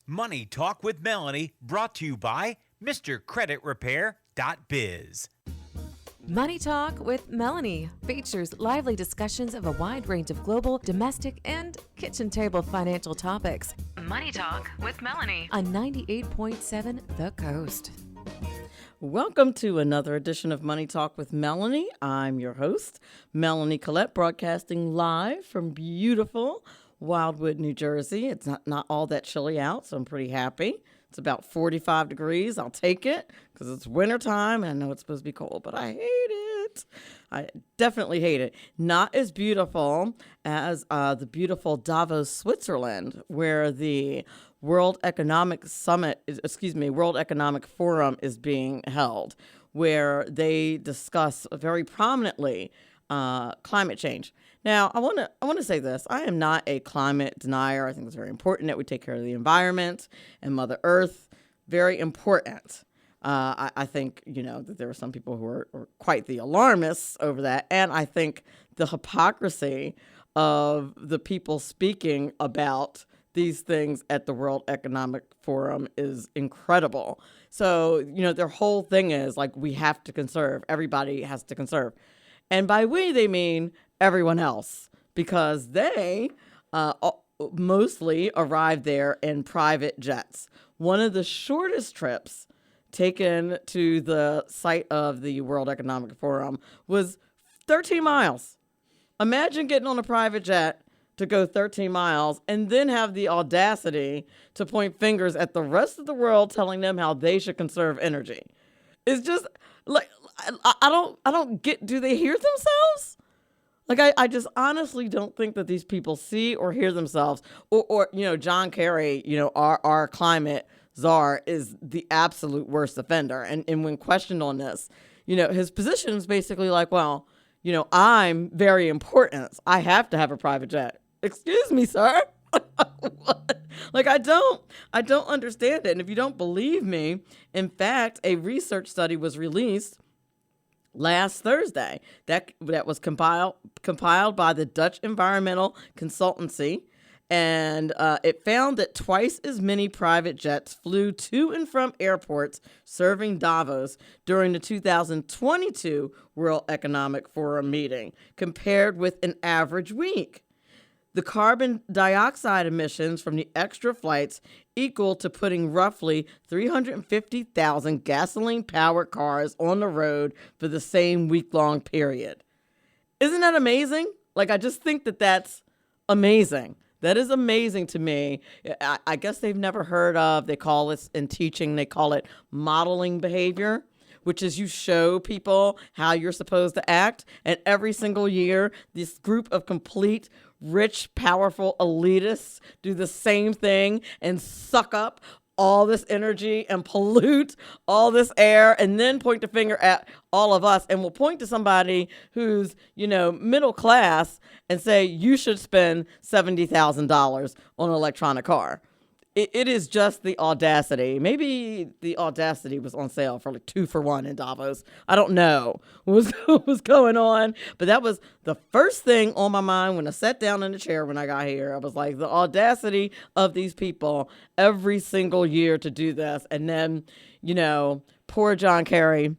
Money Talk with Melanie, brought to you by MrCreditRepair.biz. Money Talk with Melanie features lively discussions of a wide range of global, domestic, and kitchen table financial topics. Money Talk with Melanie on 98.7 The Coast. Welcome to another edition of Money Talk with Melanie. I'm your host, Melanie Collette, broadcasting live from beautiful Wildwood, New Jersey. It's not all that chilly out, so I'm pretty happy. It's about 45 degrees. I'll take it because it's wintertime and I know it's supposed to be cold, but I hate it. I definitely hate it. Not as beautiful as the beautiful Davos, Switzerland, where the World Economic Forum is being held, where they discuss very prominently climate change. Now, I want to say this. I am not a climate denier. I think it's very important that we take care of the environment and Mother Earth. Very important. I think, that there are some people who are quite the alarmists over that. And I think the hypocrisy of the people speaking about these things at the World Economic Forum is incredible. So, their whole thing is like, we have to conserve. Everybody has to conserve. And by we, they mean everyone else, because they mostly arrived there in private jets. One of the shortest trips taken to the site of the World Economic Forum was 13 miles. Imagine getting on a private jet to go 13 miles and then have the audacity to point fingers at the rest of the world telling them how they should conserve energy. It's just like, I don't get, do they hear themselves? Like, I just honestly don't think that these people see or hear themselves. Or John Kerry, our climate czar, is the absolute worst offender. And when questioned on this, his position is basically like, well, I'm very important. I have to have a private jet. Excuse me, sir. Like, I don't understand it. And if you don't believe me, in fact, a research study was released last Thursday that was compiled by the Dutch environmental consultancy, and it found that twice as many private jets flew to and from airports serving Davos during the 2022 World Economic Forum meeting compared with an average week. The carbon dioxide emissions from the extra flights equal to putting roughly 350,000 gasoline-powered cars on the road for the same week-long period. Isn't that amazing? Like, I just think that that's amazing. That is amazing to me. I guess they've never heard of, they call it in teaching, they call it modeling behavior, which is you show people how you're supposed to act. And every single year, this group of complete rich, powerful elitists do the same thing and suck up all this energy and pollute all this air and then point the finger at all of us. And we'll point to somebody who's, middle class and say, you should spend $70,000 on an electronic car. It is just the audacity. Maybe the audacity was on sale for like 2 for $1 in Davos. I don't know what was going on, but that was the first thing on my mind when I sat down in the chair when I got here. I was like, the audacity of these people every single year to do this. And then, poor John Kerry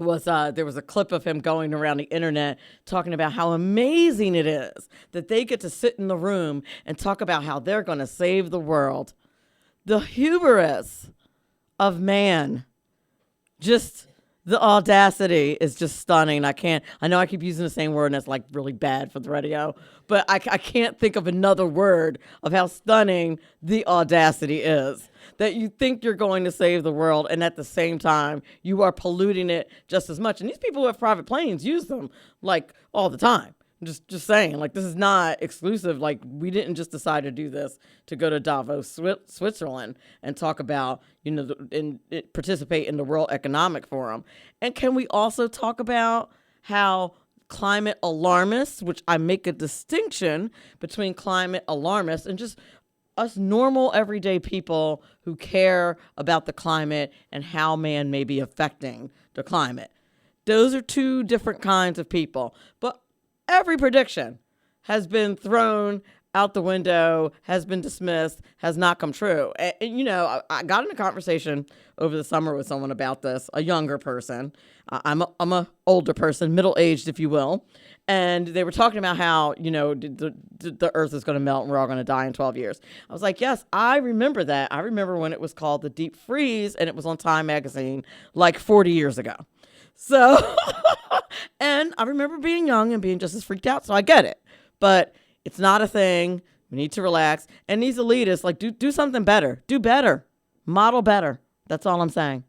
there was a clip of him going around the internet talking about how amazing it is that they get to sit in the room and talk about how they're going to save the world. The hubris of man, just the audacity is just stunning. I know I keep using the same word and it's like really bad for the radio, but I can't think of another word of how stunning the audacity is. That you think you're going to save the world, and at the same time, you are polluting it just as much. And these people who have private planes use them like all the time. Just saying, like, this is not exclusive. Like, we didn't just decide to do this to go to Davos, Switzerland, and talk about, participate in the World Economic Forum. And can we also talk about how climate alarmists, which I make a distinction between climate alarmists and just us normal everyday people who care about the climate and how man may be affecting the climate. Those are two different kinds of people. But every prediction has been thrown out the window, has been dismissed, has not come true. And I got in a conversation over the summer with someone about this, a younger person. I'm a older person, middle-aged, if you will. And they were talking about how, the earth is going to melt and we're all going to die in 12 years. I was like, yes, I remember that. I remember when it was called the Deep Freeze and it was on Time magazine like 40 years ago. So, and I remember being young and being just as freaked out. So I get it. But it's not a thing. We need to relax. And these elitists, like, do something better. Do better. Model better. That's all I'm saying.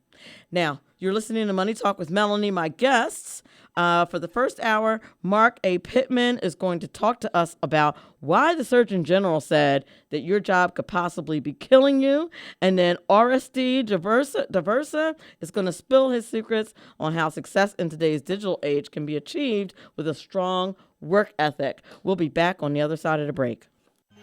Now, you're listening to Money Talk with Melanie. My guests for the first hour, Marc A. Pitman is going to talk to us about why the Surgeon General said that your job could possibly be killing you. And then Oreste J is going to spill his secrets on how success in today's digital age can be achieved with a strong work ethic. We'll be back on the other side of the break.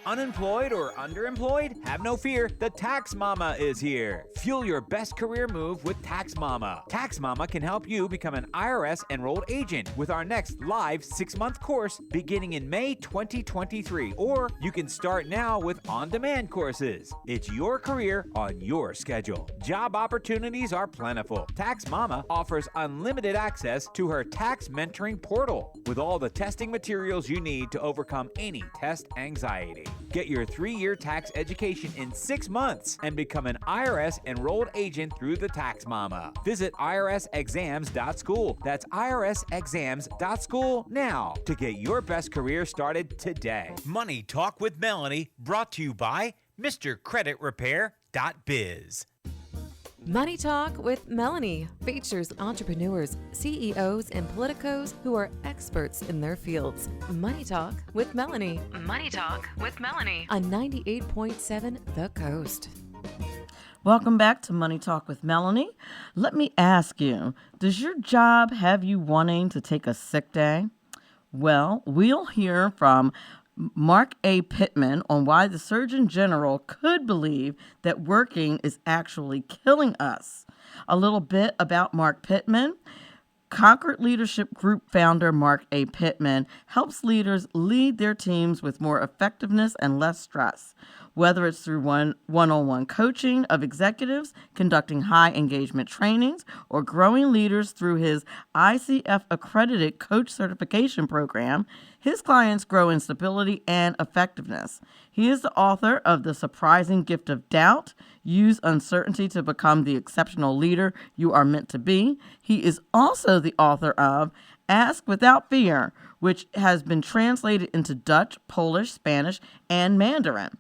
Unemployed or underemployed? Have no fear, the TaxMama is here. Fuel your best career move with TaxMama. TaxMama can help you become an IRS enrolled agent with our next live 6-month course beginning in May 2023. Or you can start now with on-demand courses. It's your career on your schedule. Job opportunities are plentiful. TaxMama offers unlimited access to her tax mentoring portal with all the testing materials you need to overcome any test anxiety. Get your 3-year tax education in 6 months and become an IRS enrolled agent through the TaxMama. Visit irsexams.school. That's irsexams.school now to get your best career started today. Money Talk with Melanie, brought to you by MrCreditRepair.biz. Money Talk with Melanie features entrepreneurs, CEOs, and politicos who are experts in their fields. Money Talk with Melanie. Money Talk with Melanie on 98.7 The Coast. Welcome back to Money Talk with Melanie. Let me ask you, does your job have you wanting to take a sick day? Well, we'll hear from Marc A. Pitman on why the Surgeon General could believe that working is actually killing us. A little bit about Marc Pitman. Concord Leadership Group founder Marc A. Pitman helps leaders lead their teams with more effectiveness and less stress. Whether it's through one-on-one coaching of executives, conducting high engagement trainings, or growing leaders through his ICF accredited coach certification program, his clients grow in stability and effectiveness. He is the author of The Surprising Gift of Doubt, Use Uncertainty to Become the Exceptional Leader You Are Meant to Be. He is also the author of Ask Without Fear, which has been translated into Dutch, Polish, Spanish, and Mandarin.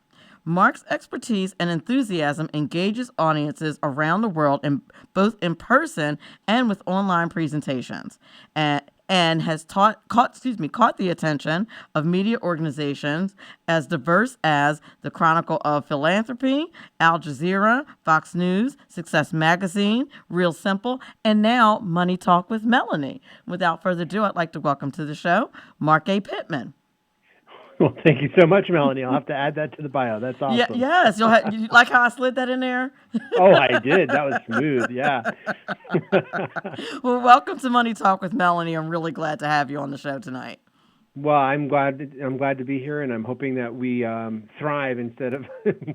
Marc's expertise and enthusiasm engages audiences around the world, both in person and with online presentations, and has caught the attention of media organizations as diverse as the Chronicle of Philanthropy, Al Jazeera, Fox News, Success Magazine, Real Simple, and now Money Talk with Melanie. Without further ado, I'd like to welcome to the show Marc A. Pitman. Well, thank you so much, Melanie. I'll have to add that to the bio. That's awesome. Yeah, yes. You like how I slid that in there? Oh, I did. That was smooth. Yeah. Well, welcome to Money Talk with Melanie. I'm really glad to have you on the show tonight. Well, I'm glad to be here, and I'm hoping that we thrive instead of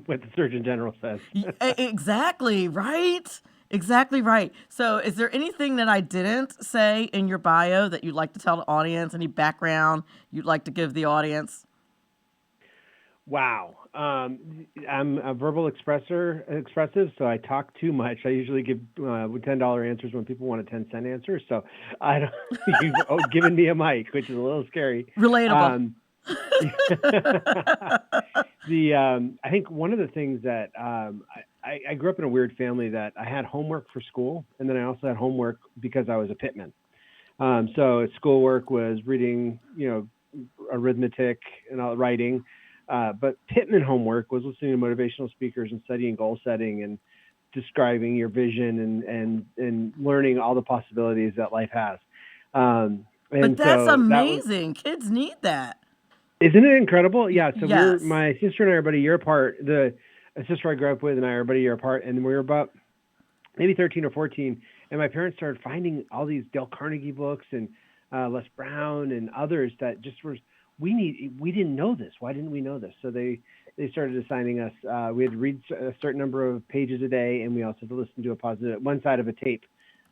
what the Surgeon General says. Exactly right. Exactly right. So is there anything that I didn't say in your bio that you'd like to tell the audience? Any background you'd like to give the audience? Wow. I'm a verbal expressive, so I talk too much. I usually give $10 answers when people want a 10-cent answer. So you've given me a mic, which is a little scary. Relatable. I think one of the things that I grew up in a weird family that I had homework for school, and then I also had homework because I was a Pitman. So schoolwork was reading, arithmetic and writing. But Pitman homework was listening to motivational speakers and studying goal setting and describing your vision and learning all the possibilities that life has. But that's amazing. Kids need that. Isn't it incredible? Yeah. So Yes. My sister and I are about a year apart. A sister I grew up with and I are about a year apart, and we were about maybe 13 or 14. And my parents started finding all these Dale Carnegie books and Les Brown and others that just we didn't know this. Why didn't we know this? So they started assigning us. We had to read a certain number of pages a day, and we also had to listen to a positive one side of a tape,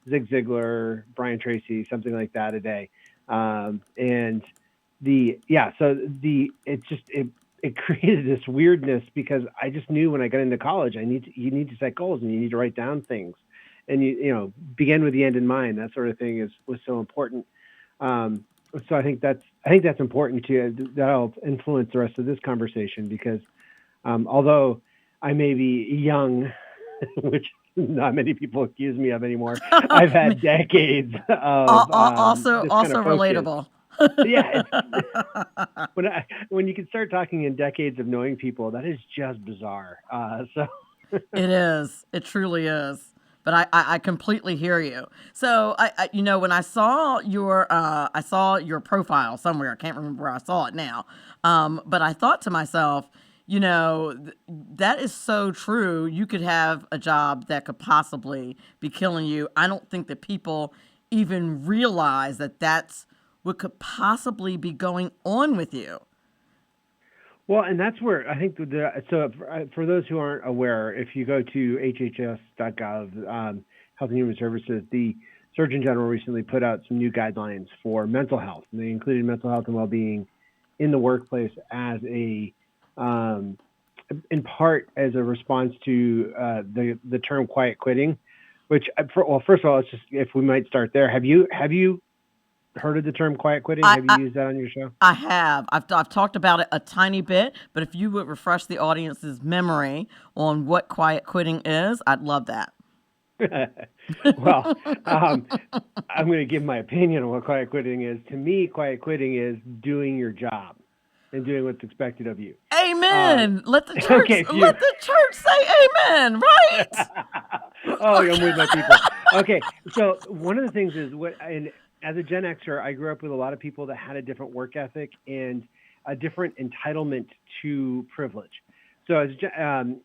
Zig Ziglar, Brian Tracy, something like that a day. And it created this weirdness because I just knew when I got into college, you need to set goals and you need to write down things, and begin with the end in mind. That sort of thing was so important. So I think that's important too. That'll influence the rest of this conversation because although I may be young, which not many people accuse me of anymore, I've had decades of also this kind of focus. relatable. Yeah, when you can start talking in decades of knowing people, that is just bizarre. So it is. It truly is. But I completely hear you. So when I saw your profile somewhere, I can't remember where I saw it now. But I thought to myself, that is so true. You could have a job that could possibly be killing you. I don't think that people even realize that that's what could possibly be going on with you. Well, and that's where I think for those who aren't aware, if you go to hhs.gov, Health and Human Services, the Surgeon General recently put out some new guidelines for mental health, and they included mental health and well-being in the workplace as in part as a response to the term quiet quitting, which first of all, if we might start there, have you heard of the term quiet quitting? Have you used that on your show? I have. I've talked about it a tiny bit, but if you would refresh the audience's memory on what quiet quitting is, I'd love that. Well, I'm going to give my opinion on what quiet quitting is. To me, quiet quitting is doing your job and doing what's expected of you. Amen. Let the church say amen, right? I'm with my people. Okay, so one of the things is as a Gen Xer, I grew up with a lot of people that had a different work ethic and a different entitlement to privilege. So as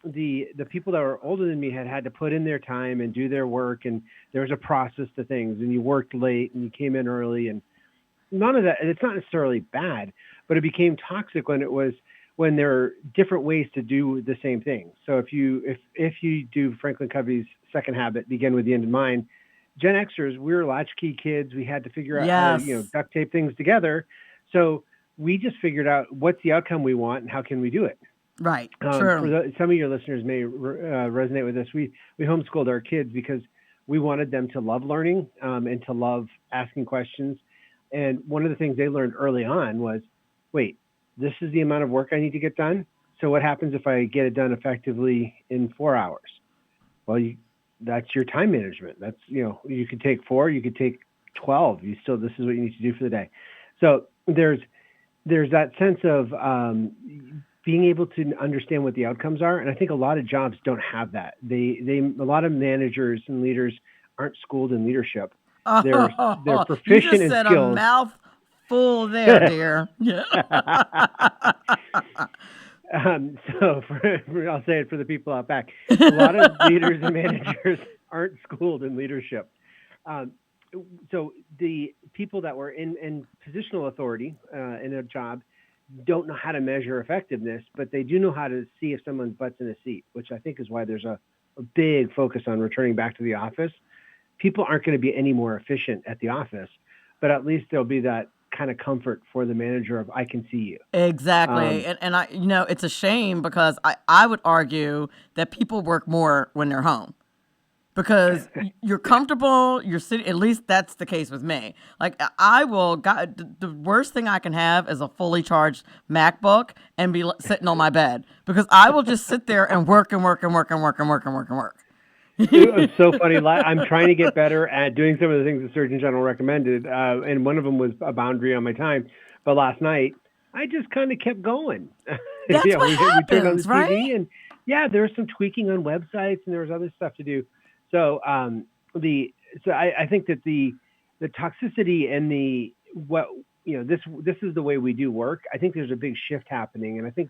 the people that were older than me had to put in their time and do their work, and there was a process to things, and you worked late and you came in early, and none of that. And it's not necessarily bad, but it became toxic when there are different ways to do the same thing. So if you do Franklin Covey's second habit, begin with the end in mind. Gen Xers, we were latchkey kids. We had to figure out how to, duct tape things together. So we just figured out what's the outcome we want and how can we do it. Right. True. For some of your listeners may resonate with this. We homeschooled our kids because we wanted them to love learning and to love asking questions. And one of the things they learned early on was, wait, this is the amount of work I need to get done. So what happens if I get it done effectively in 4 hours? Well, that's your time management. That's, you could take 4, you could take 12. This is what you need to do for the day. So there's that sense of being able to understand what the outcomes are. And I think a lot of jobs don't have that. A lot of managers and leaders aren't schooled in leadership. They're proficient you just in said skills. A mouthful there, dear. Yeah. So I'll say it for the people out back. A lot of leaders and managers aren't schooled in leadership. So the people that were in positional authority in a job don't know how to measure effectiveness, but they do know how to see if someone's butt's in a seat, which I think is why there's a big focus on returning back to the office. People aren't going to be any more efficient at the office, but at least there'll be that kind of comfort for the manager of, I can see you. Exactly. And I, it's a shame because I would argue that people work more when they're home because you're comfortable, you're sitting, at least that's the case with me. Like the worst thing I can have is a fully charged MacBook and be sitting on my bed because I will just sit there and work and work and work and work and work and work and work. It was so funny. I'm trying to get better at doing some of the things the Surgeon General recommended, and one of them was a boundary on my time. But last night, I just kind of kept going. That's what happens, we turned on the right? TV, and there was some tweaking on websites, and there was other stuff to do. So I think that the toxicity and this is the way we do work. I think there's a big shift happening, and I think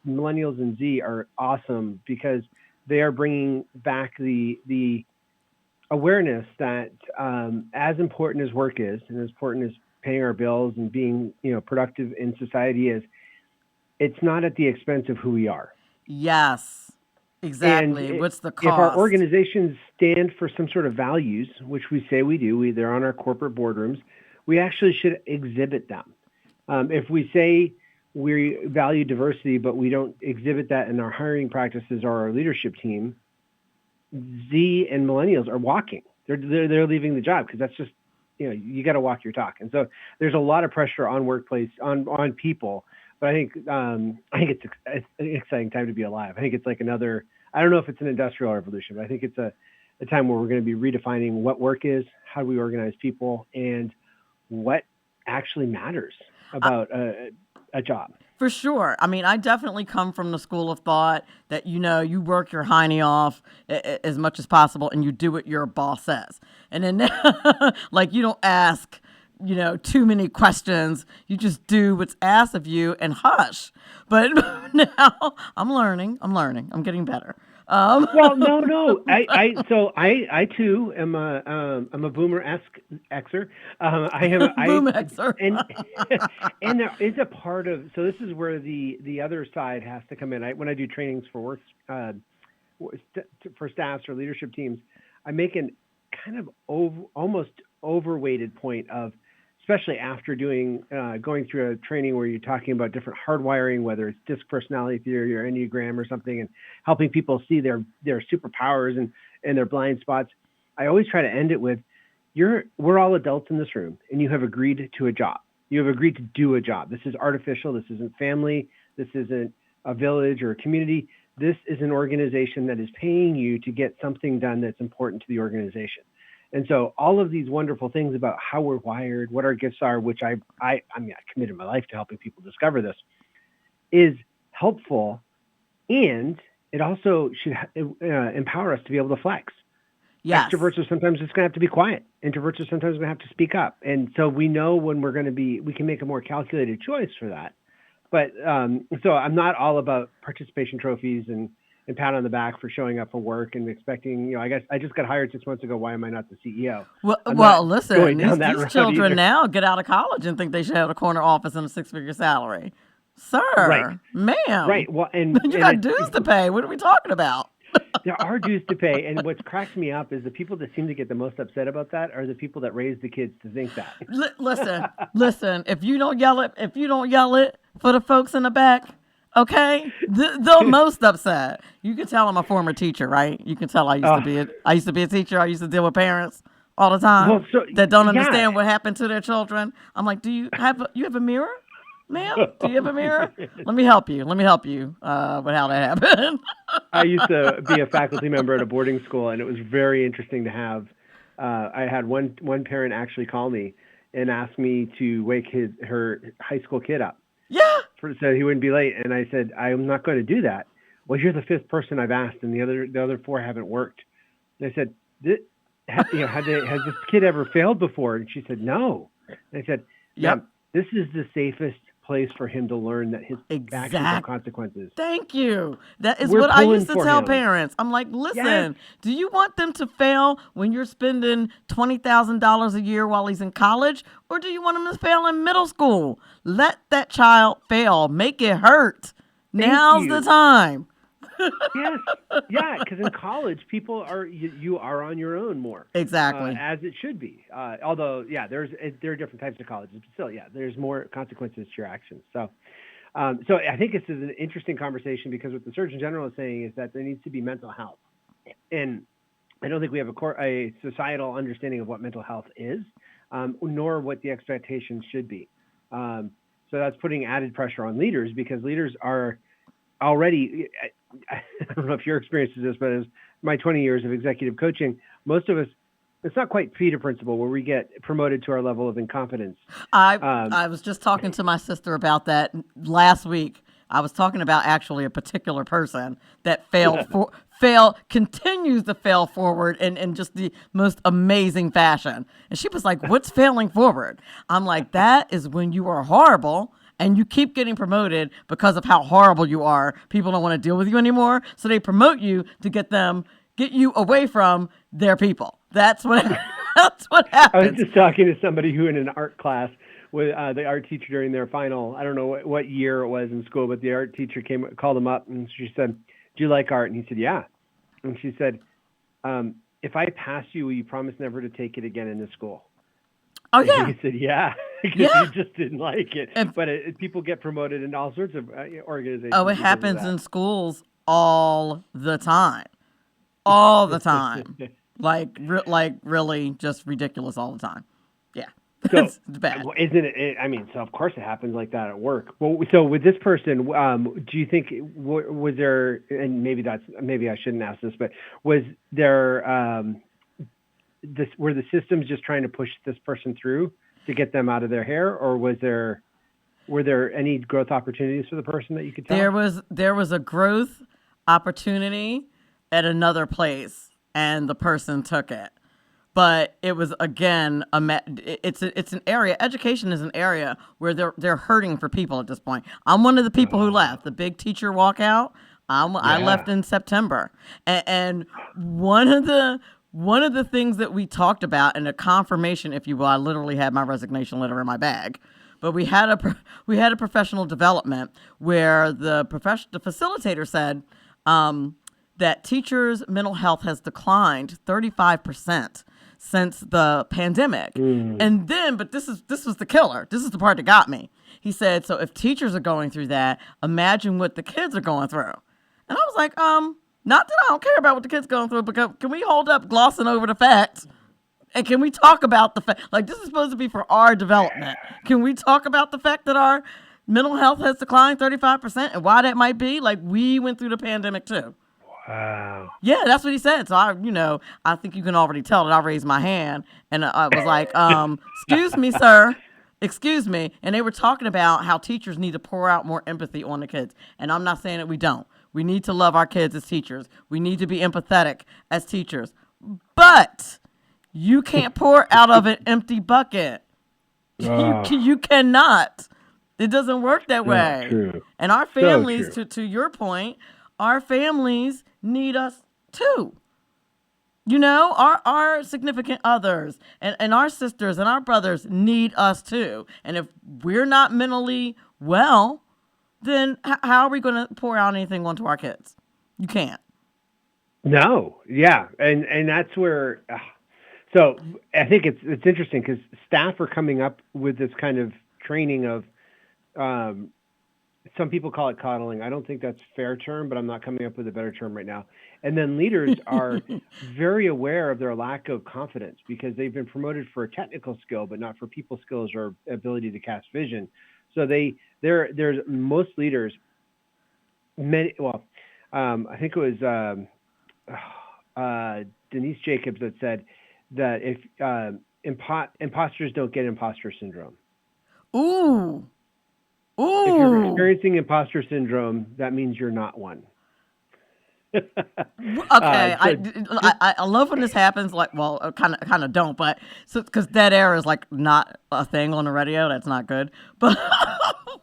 millennials and Z are awesome because they are bringing back the awareness that as important as work is and as important as paying our bills and being, productive in society is it's not at the expense of who we are. Yes, exactly. And What's the if our cost? organizations stand for some sort of values, which we say we do, they're on our corporate boardrooms, we actually should exhibit them. If we say we value diversity, but we don't exhibit that in our hiring practices or our leadership team, Z and millennials are walking. They're leaving the job because that's just, you got to walk your talk. And so there's a lot of pressure on workplace, on people. But I think it's an exciting time to be alive. I think it's like I don't know if it's an industrial revolution, but I think it's a time where we're going to be redefining what work is, how do we organize people, and what actually matters about a job. For sure. I mean, I definitely come from the school of thought that, you work your hiney off as much as possible and you do what your boss says. And then like you don't ask, too many questions. You just do what's asked of you and hush. But now I'm learning. I'm getting better. Well, no. I too am a boomer-esque Xer. Boom Xer. and there is a part of, so this is where the other side has to come in. When I do trainings for for staffs or leadership teams, I make an kind of almost overweighted point of, especially after going through a training where you're talking about different hardwiring, whether it's disc personality theory or Enneagram or something, and helping people see their superpowers and their blind spots. I always try to end it with, we're all adults in this room, and you have agreed to a job. You have agreed to do a job. This is artificial. This isn't family. This isn't a village or a community. This is an organization that is paying you to get something done that's important to the organization. And so all of these wonderful things about how we're wired, what our gifts are, which I committed my life to helping people discover this, is helpful. And it also should empower us to be able to flex. Yes. Extroverts are sometimes just going to have to be quiet. Introverts are sometimes going to have to speak up. And so we know when we can make a more calculated choice for that. But so I'm not all about participation trophies and pat on the back for showing up for work and expecting, I guess I just got hired 6 months ago. Why am I not the CEO? Well, listen, these children either. now get out of college and think they should have a corner office and a 6-figure salary. Sir, right. Ma'am. Right. Well, and you got dues to pay. What are we talking about? There are dues to pay. And what cracks me up is the people that seem to get the most upset about that are the people that raise the kids to think that. Listen, if you don't yell it for the folks in the back, okay, they're most upset. You can tell I'm a former teacher, right? You can tell I used to be a teacher. I used to deal with parents all the time that don't understand what happened to their children. I'm like, do you have a mirror, ma'am? Do you have a mirror? Let me help you with how that happened. I used to be a faculty member at a boarding school, and it was very interesting to have. I had one parent actually call me and ask me to wake her high school kid up. Yeah. So he wouldn't be late. And I said, I'm not going to do that. Well, you're the fifth person I've asked, and the other four haven't worked. And I said, has this kid ever failed before? And she said, no. And I said, yep. This is the safest place for him to learn that his actions have consequences. Thank you. That is what I used to tell parents. I'm like, listen, do you want them to fail when you're spending $20,000 a year while he's in college? Or do you want him to fail in middle school? Let that child fail. Make it hurt. Now's the time. Yes. Yeah, because in college, people you are on your own more. Exactly. As it should be. Although, there are different types of colleges, but still, there's more consequences to your actions. So I think this is an interesting conversation because what the Surgeon General is saying is that there needs to be mental health. And I don't think we have a societal understanding of what mental health is, nor what the expectations should be. So that's putting added pressure on leaders because leaders are already, I don't know if your experience is this, but as my 20 years of executive coaching, most of us, it's not quite feeder principle where we get promoted to our level of incompetence. I was just talking to my sister about that last week. I was talking about actually a particular person that continues to fail forward in just the most amazing fashion. And she was like, what's failing forward? I'm like, that is when you are horrible and you keep getting promoted because of how horrible you are. People don't want to deal with you anymore. So they promote you to get you away from their people. That's what happens. I was just talking to somebody who in an art class with the art teacher during their final. I don't know what year it was in school, but the art teacher called him up, and she said, "Do you like art?" And he said, "Yeah." And she said, "If I pass you, will you promise never to take it again in this school?" Oh, And yeah. he said, "Yeah," because Yeah. he just didn't like it. But people get promoted in all sorts of organizations. Oh, it because of happens that. in schools all the time. All the time. Like really just ridiculous all the time. Yeah. So, It's bad. isn't it? I mean, so of course it happens like that at work. Well, so with this person, do you think was there? And maybe I shouldn't ask this, but was there were the systems just trying to push this person through to get them out of their hair, or were there any growth opportunities for the person that you could tell? There was a growth opportunity at another place, and the person took it. But it was, again, it's an area. Education is an area where they're hurting for people at this point. I'm one of the people who left the big teacher walkout. I left in September, and one of the things that we talked about, and a confirmation, if you will, I literally had my resignation letter in my bag. But we had a professional development where the facilitator said that teachers' mental health has declined 35% since the pandemic. And then, but this was the killer. This is the part that got me. He said, so if teachers are going through that, imagine what the kids are going through. And I was like, not that I don't care about what the kids are going through, but can we hold up glossing over the facts? And can we talk about the fact, like, this is supposed to be for our development. Can we talk about the fact that our mental health has declined 35% and why that might be? Like, we went through the pandemic too. Wow. Yeah, that's what he said. So I think you can already tell that I raised my hand and I was like, excuse me, sir. Excuse me. And they were talking about how teachers need to pour out more empathy on the kids. And I'm not saying that we don't. We need to love our kids as teachers. We need to be empathetic as teachers. But you can't pour out of an empty bucket. You cannot. It doesn't work that way. True. And our families, to your point, our families need us too. Our significant others and our sisters and our brothers need us too. And if we're not mentally well, then how are we going to pour out anything onto our kids? You can't. No. Yeah. And that's where, so I think it's interesting because staff are coming up with this kind of training of, some people call it coddling. I don't think that's a fair term, but I'm not coming up with a better term right now. And then leaders are very aware of their lack of confidence because they've been promoted for a technical skill, but not for people skills or ability to cast vision. So there's most leaders, I think it was Denise Jacobs that said that if imposters don't get imposter syndrome. Ooh. If you're experiencing imposter syndrome, that means you're not one. Okay, I love when this happens. Like, well, kind of don't, but because dead air is like not a thing on the radio. That's not good. But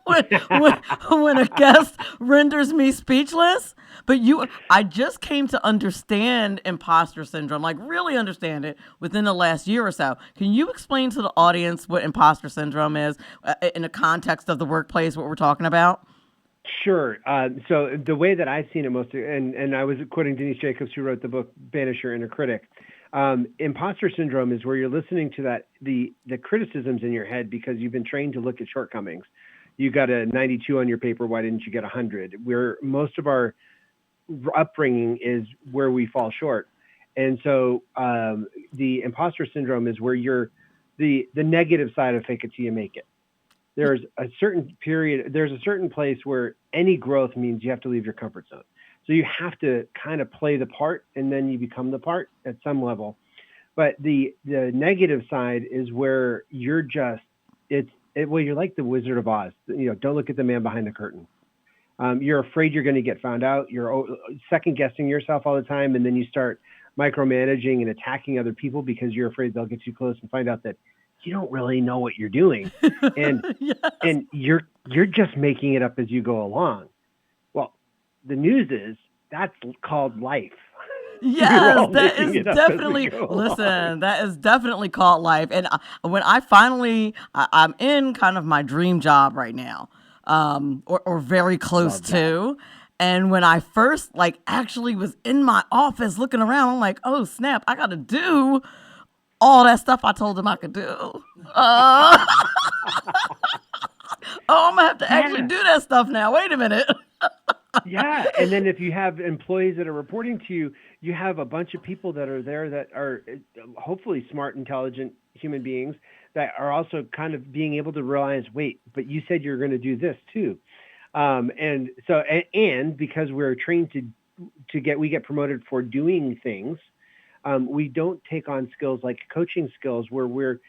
when a guest renders me speechless, I just came to understand imposter syndrome, like really understand it within the last year or so. Can you explain to the audience what imposter syndrome is in the context of the workplace? What we're talking about? Sure. So the way that I've seen it mostly, and I was quoting Denise Jacobs, who wrote the book Banish Your Inner Critic. Imposter syndrome is where you're listening to the criticisms in your head because you've been trained to look at shortcomings. You got a 92 on your paper. Why didn't you get 100? Where most of our upbringing is where we fall short. And so the imposter syndrome is where you're the negative side of fake it till you make it. There's a certain place where any growth means you have to leave your comfort zone. So you have to kind of play the part and then you become the part at some level. But the negative side is where you're just, you're like the Wizard of Oz. Don't look at the man behind the curtain. You're afraid you're going to get found out. You're second guessing yourself all the time. And then you start micromanaging and attacking other people because you're afraid they'll get too close and find out that you don't really know what you're doing. And Yes. and you're just making it up as you go along. Well, the news is that's called life. Yes, that is definitely, listen, that is definitely called life. And when I'm in kind of my dream job right now, or very close to. And when I first actually was in my office looking around, I'm like, oh snap, I got to do all that stuff I told them I could do. Oh, I'm going to have to actually do that stuff now. Wait a minute. Yeah. And then if you have employees that are reporting to you, you have a bunch of people that are there that are hopefully smart, intelligent human beings that are also kind of being able to realize, wait, but you said you're going to do this too. And so, and because we're trained we get promoted for doing things, we don't take on skills like coaching skills where we're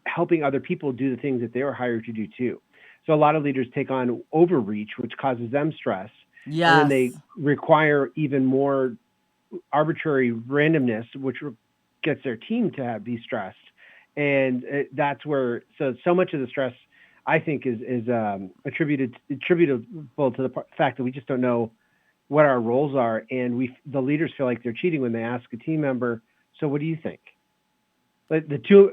helping other people do the things that they were hired to do too. So a lot of leaders take on overreach, which causes them stress. Yes. And then they require even more arbitrary randomness, which gets their team to be stressed. And that's where, so much of the stress, I think, is attributable to the fact that we just don't know what our roles are. And the leaders feel like they're cheating when they ask a team member, so what do you think? But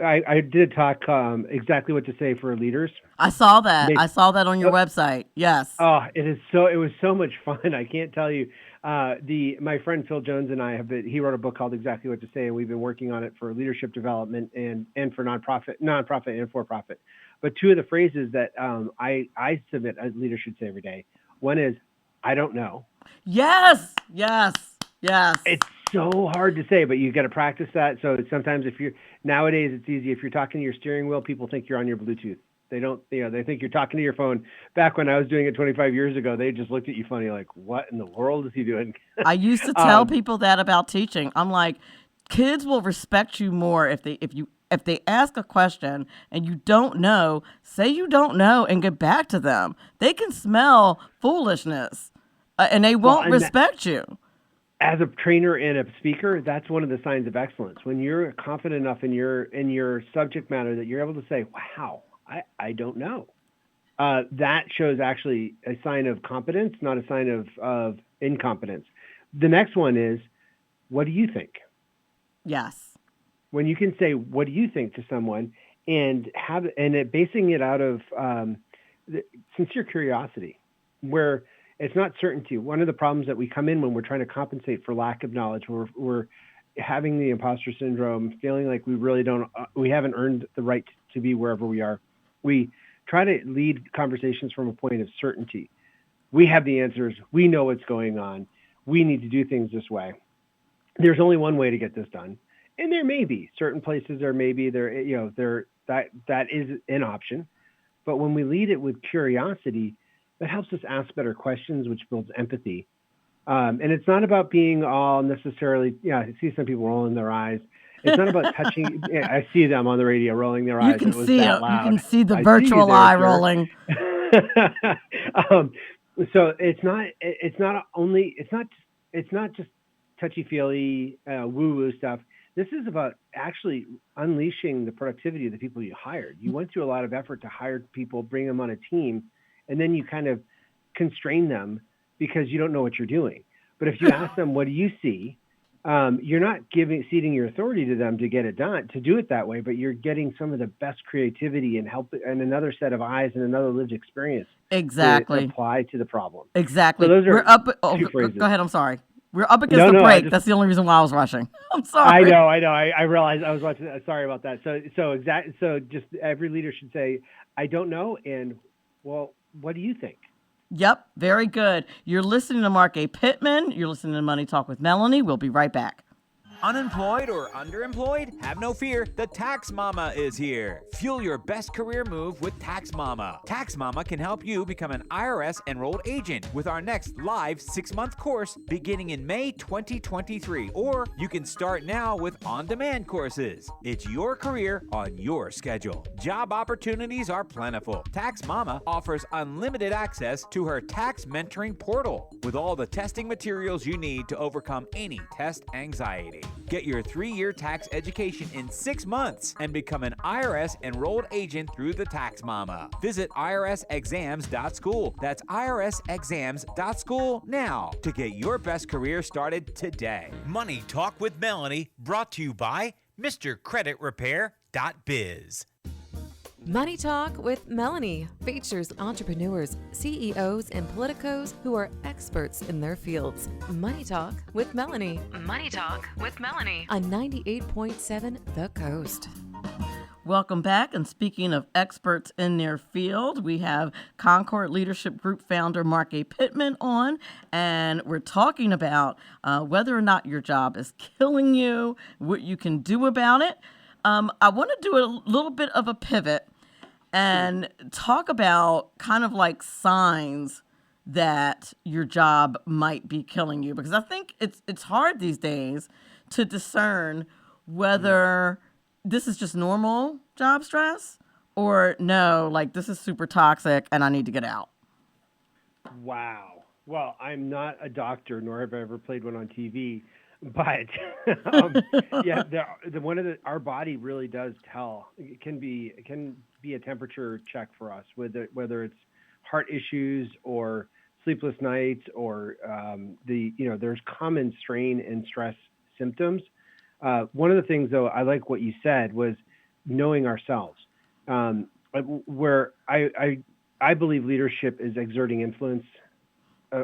I did talk exactly what to say for leaders. I saw that. I saw that on your website. Yes. Oh, it was so much fun. I can't tell you. My friend Phil Jones and I he wrote a book called Exactly What to Say, and we've been working on it for leadership development and for nonprofit and for-profit. But two of the phrases that I submit as leaders should say every day. One is, I don't know. Yes, yes, yes. It's so hard to say, but you got to practice that. So sometimes nowadays it's easy. If you're talking to your steering wheel, people think you're on your Bluetooth. They don't, they think you're talking to your phone. Back when I was doing it 25 years ago, they just looked at you funny, like, what in the world is he doing? I used to tell people that about teaching. I'm like, kids will respect you more if they ask a question and you don't know, say you don't know and get back to them. They can smell foolishness and they won't respect you. As a trainer and a speaker, that's one of the signs of excellence. When you're confident enough in your subject matter that you're able to say, wow, I don't know. That shows actually a sign of competence, not a sign of incompetence. The next one is, what do you think? Yes. When you can say, what do you think to someone and basing it out of sincere curiosity, where it's not certainty. One of the problems that we come in when we're trying to compensate for lack of knowledge, we're having the imposter syndrome, feeling like we haven't earned the right to be wherever we are. We try to lead conversations from a point of certainty. We have the answers. We know what's going on. We need to do things this way. There's only one way to get this done. And there may be certain places that is an option. But when we lead it with curiosity, that helps us ask better questions, which builds empathy. And it's not about being all necessarily, I see some people rolling their eyes. It's not about touching. I see them on the radio rolling their eyes. You can see it. You can see the virtual eye rolling. So it's not just touchy-feely, woo-woo stuff. This is about actually unleashing the productivity of the people you hired. You went through a lot of effort to hire people, bring them on a team, and then you kind of constrain them because you don't know what you're doing. But if you ask them, what do you see? You're not ceding your authority to them to get it done, to do it that way, but you're getting some of the best creativity and help and another set of eyes and another lived experience. Exactly. To apply to the problem. Exactly. So those are two phrases. Go ahead. I'm sorry. We're up against the break. That's the only reason why I was rushing. I'm sorry. I know. I realized I was watching. Sorry about that. So just every leader should say, I don't know. And well, what do you think? Yep. Very good. You're listening to Marc A. Pitman. You're listening to Money Talk with Melanie. We'll be right back. Unemployed or underemployed? Have no fear, the TaxMama is here. Fuel your best career move with TaxMama. TaxMama can help you become an IRS enrolled agent with our next live 6-month course beginning in May 2023. Or you can start now with on-demand courses. It's your career on your schedule. Job opportunities are plentiful. TaxMama offers unlimited access to her tax mentoring portal with all the testing materials you need to overcome any test anxiety. Get your 3-year tax education in 6 months and become an IRS enrolled agent through the TaxMama. Visit irsexams.school. That's irsexams.school now to get your best career started today. Money Talk with Melanie, brought to you by MrCreditRepair.biz. Money Talk with Melanie features entrepreneurs, CEOs, and politicos who are experts in their fields. Money Talk with Melanie. Money Talk with Melanie on 98.7 The Coast. Welcome back. And speaking of experts in their field, we have Concord Leadership Group founder Marc A. Pitman on, and we're talking about whether or not your job is killing you, what you can do about it. I want to do a little bit of a pivot and talk about kind of like signs that your job might be killing you, because I think it's hard these days to discern whether this is just normal job stress or no, like this is super toxic and I need to get out. Wow. Well, I'm not a doctor, nor have I ever played one on TV. But our body really does tell. It can be a temperature check for us, whether it's heart issues or sleepless nights or there's common strain and stress symptoms. One of the things, though, I like what you said was knowing ourselves. Where I believe leadership is exerting influence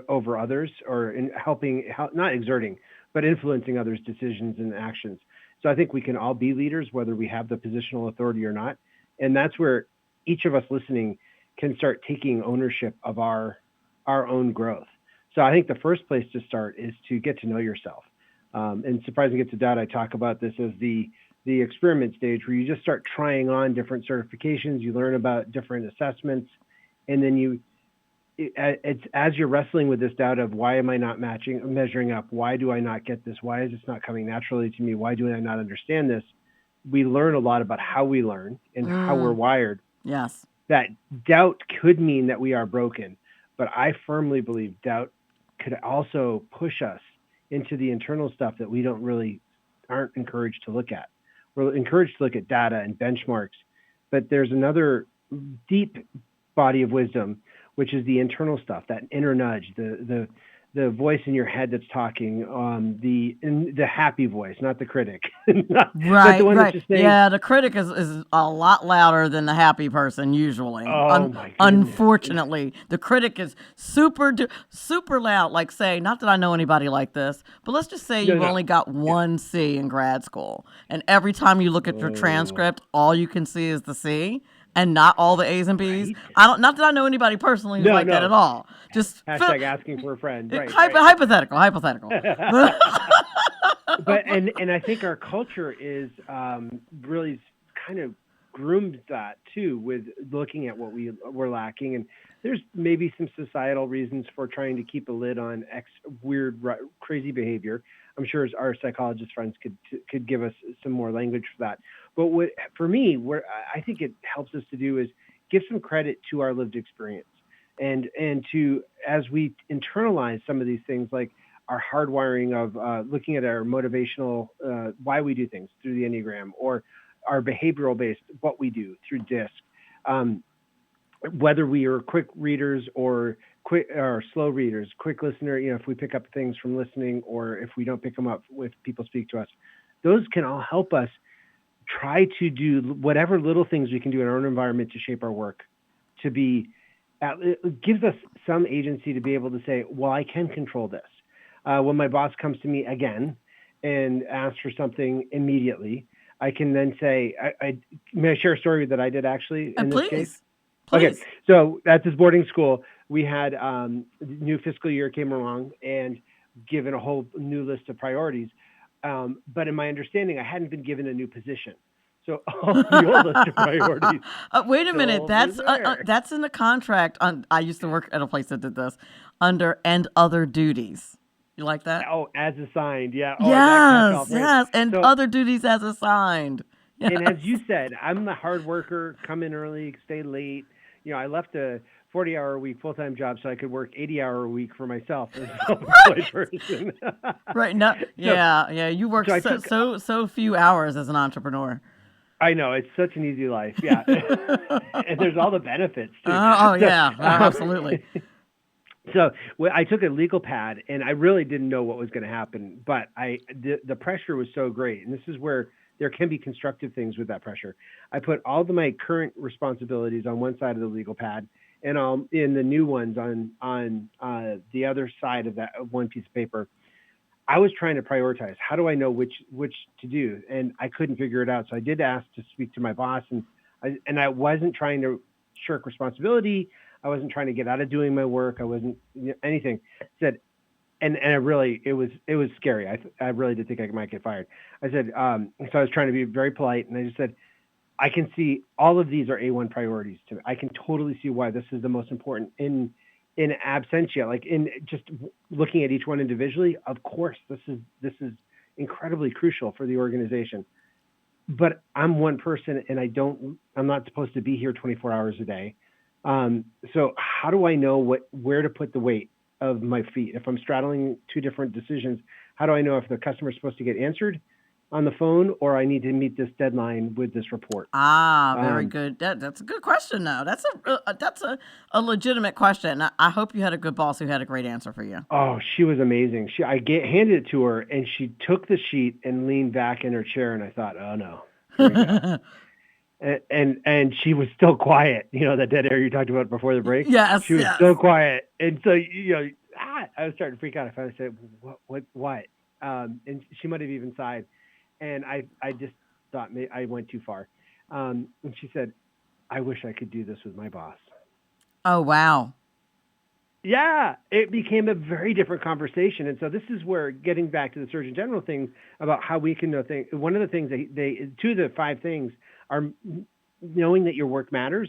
over others, or in not exerting, but influencing others' decisions and actions. So I think we can all be leaders, whether we have the positional authority or not. And that's where each of us listening can start taking ownership of our own growth. So I think the first place to start is to get to know yourself. And Surprising Gets to Doubt, I talk about this as the experiment stage, where you just start trying on different certifications, you learn about different assessments, and then it's as you're wrestling with this doubt of why am I not measuring up? Why do I not get this? Why is this not coming naturally to me? Why do I not understand this? We learn a lot about how we learn and how we're wired. Yes. That doubt could mean that we are broken, but I firmly believe doubt could also push us into the internal stuff that we aren't encouraged to look at. We're encouraged to look at data and benchmarks, but there's another deep body of wisdom, which is the internal stuff, that inner nudge, the voice in your head that's talking, the happy voice, not the critic. Right. Yeah, the critic is a lot louder than the happy person usually. My goodness. Unfortunately, the critic is super loud. Like, say, not that I know anybody like this, but let's just say you've only got one C in grad school, and every time you look at your transcript, all you can see is the C. And not all the A's and B's. Right. Not that I know anybody personally who's that at all. Just asking for a friend. Right, hypothetical. But I think our culture is really kind of groomed that too, with looking at what we're lacking, and there's maybe some societal reasons for trying to keep a lid on weird, crazy behavior. I'm sure our psychologist friends could give us some more language for that. But for me, I think it helps us to do is give some credit to our lived experience, and to, as we internalize some of these things, like our hardwiring of looking at our motivational why we do things through the Enneagram, or our behavioral based what we do through DISC. Whether we are quick readers or slow readers, quick listener, if we pick up things from listening, or if we don't pick them up if people speak to us, those can all help us try to do whatever little things we can do in our own environment to shape our work, it gives us some agency to be able to say, well, I can control this. When my boss comes to me again and asks for something immediately, I can then say, may I share a story that I did actually in this case? Please. Okay, so at this boarding school, we had new fiscal year came along and given a whole new list of priorities. But in my understanding, I hadn't been given a new position. So the old list of priorities. Wait a minute, that's in the contract. I used to work at a place that did this under and other duties. You like that? Oh, as assigned, yeah. Yes, and other duties as assigned. Yes. And as you said, I'm the hard worker, come in early, stay late. I left a 40-hour-a-week full-time job so I could work 80-hour-a-week for myself as a self-employed person. Right. No. Yeah. You work so I took- so few hours as an entrepreneur. I know, it's such an easy life. Yeah. And there's all the benefits too. Yeah, absolutely. So I took a legal pad, and I really didn't know what was going to happen, but the pressure was so great, and this is where there can be constructive things with that pressure. I put all of my current responsibilities on one side of the legal pad, and in the new ones on the other side of that one piece of paper. I was trying to prioritize. How do I know which to do? And I couldn't figure it out. So I did ask to speak to my boss, and I wasn't trying to shirk responsibility. I wasn't trying to get out of doing my work. I wasn't anything. Said, and I really, it was scary. I really did think I might get fired. I said, so I was trying to be very polite, and I just said, I can see all of these are A1 priorities to me. I can totally see why this is the most important in absentia, like in just looking at each one individually. Of course, this is incredibly crucial for the organization. But I'm one person, and I'm not supposed to be here 24 hours a day. So how do I know where to put the weight of my feet? If I'm straddling two different decisions, how do I know if the customer's supposed to get answered on the phone, or I need to meet this deadline with this report? Very good. That's a good question, though. That's a legitimate question. I hope you had a good boss who had a great answer for you. Oh, she was amazing. I handed it to her, and she took the sheet and leaned back in her chair, and I thought, oh no, here we go. And she was still quiet. You know, that dead air you talked about before the break? Yes. She was so quiet. And so, I was starting to freak out. I finally said, what? And she might have even sighed. And I just thought I went too far. And she said, I wish I could do this with my boss. Oh, wow. Yeah, it became a very different conversation. And so this is where, getting back to the Surgeon General thing about how we can know things, one of the things two of the 5 things are knowing that your work matters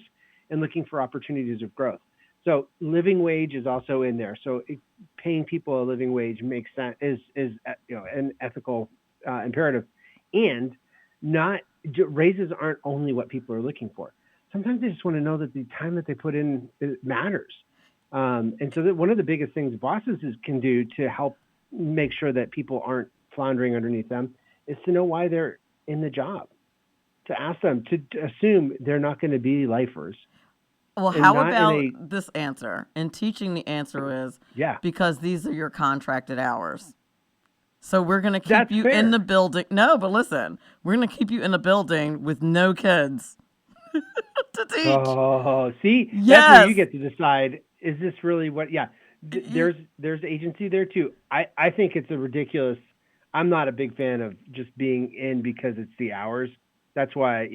and looking for opportunities of growth. So living wage is also in there. So paying people a living wage makes sense, is an ethical imperative, and raises aren't only what people are looking for. Sometimes they just want to know that the time that they put in matters. And so one of the biggest things bosses can do to help make sure that people aren't floundering underneath them is to know why they're in the job, to ask them, to assume they're not going to be lifers. Well, how about this answer? In teaching, the answer is, because these are your contracted hours. So we're going to keep you in the building. No, but listen, we're going to keep you in the building with no kids to teach. Oh, see? Yes. That's where you get to decide, is this really what? Yeah, there's agency there too. I think it's a ridiculous. I'm not a big fan of just being in because it's the hours. That's why,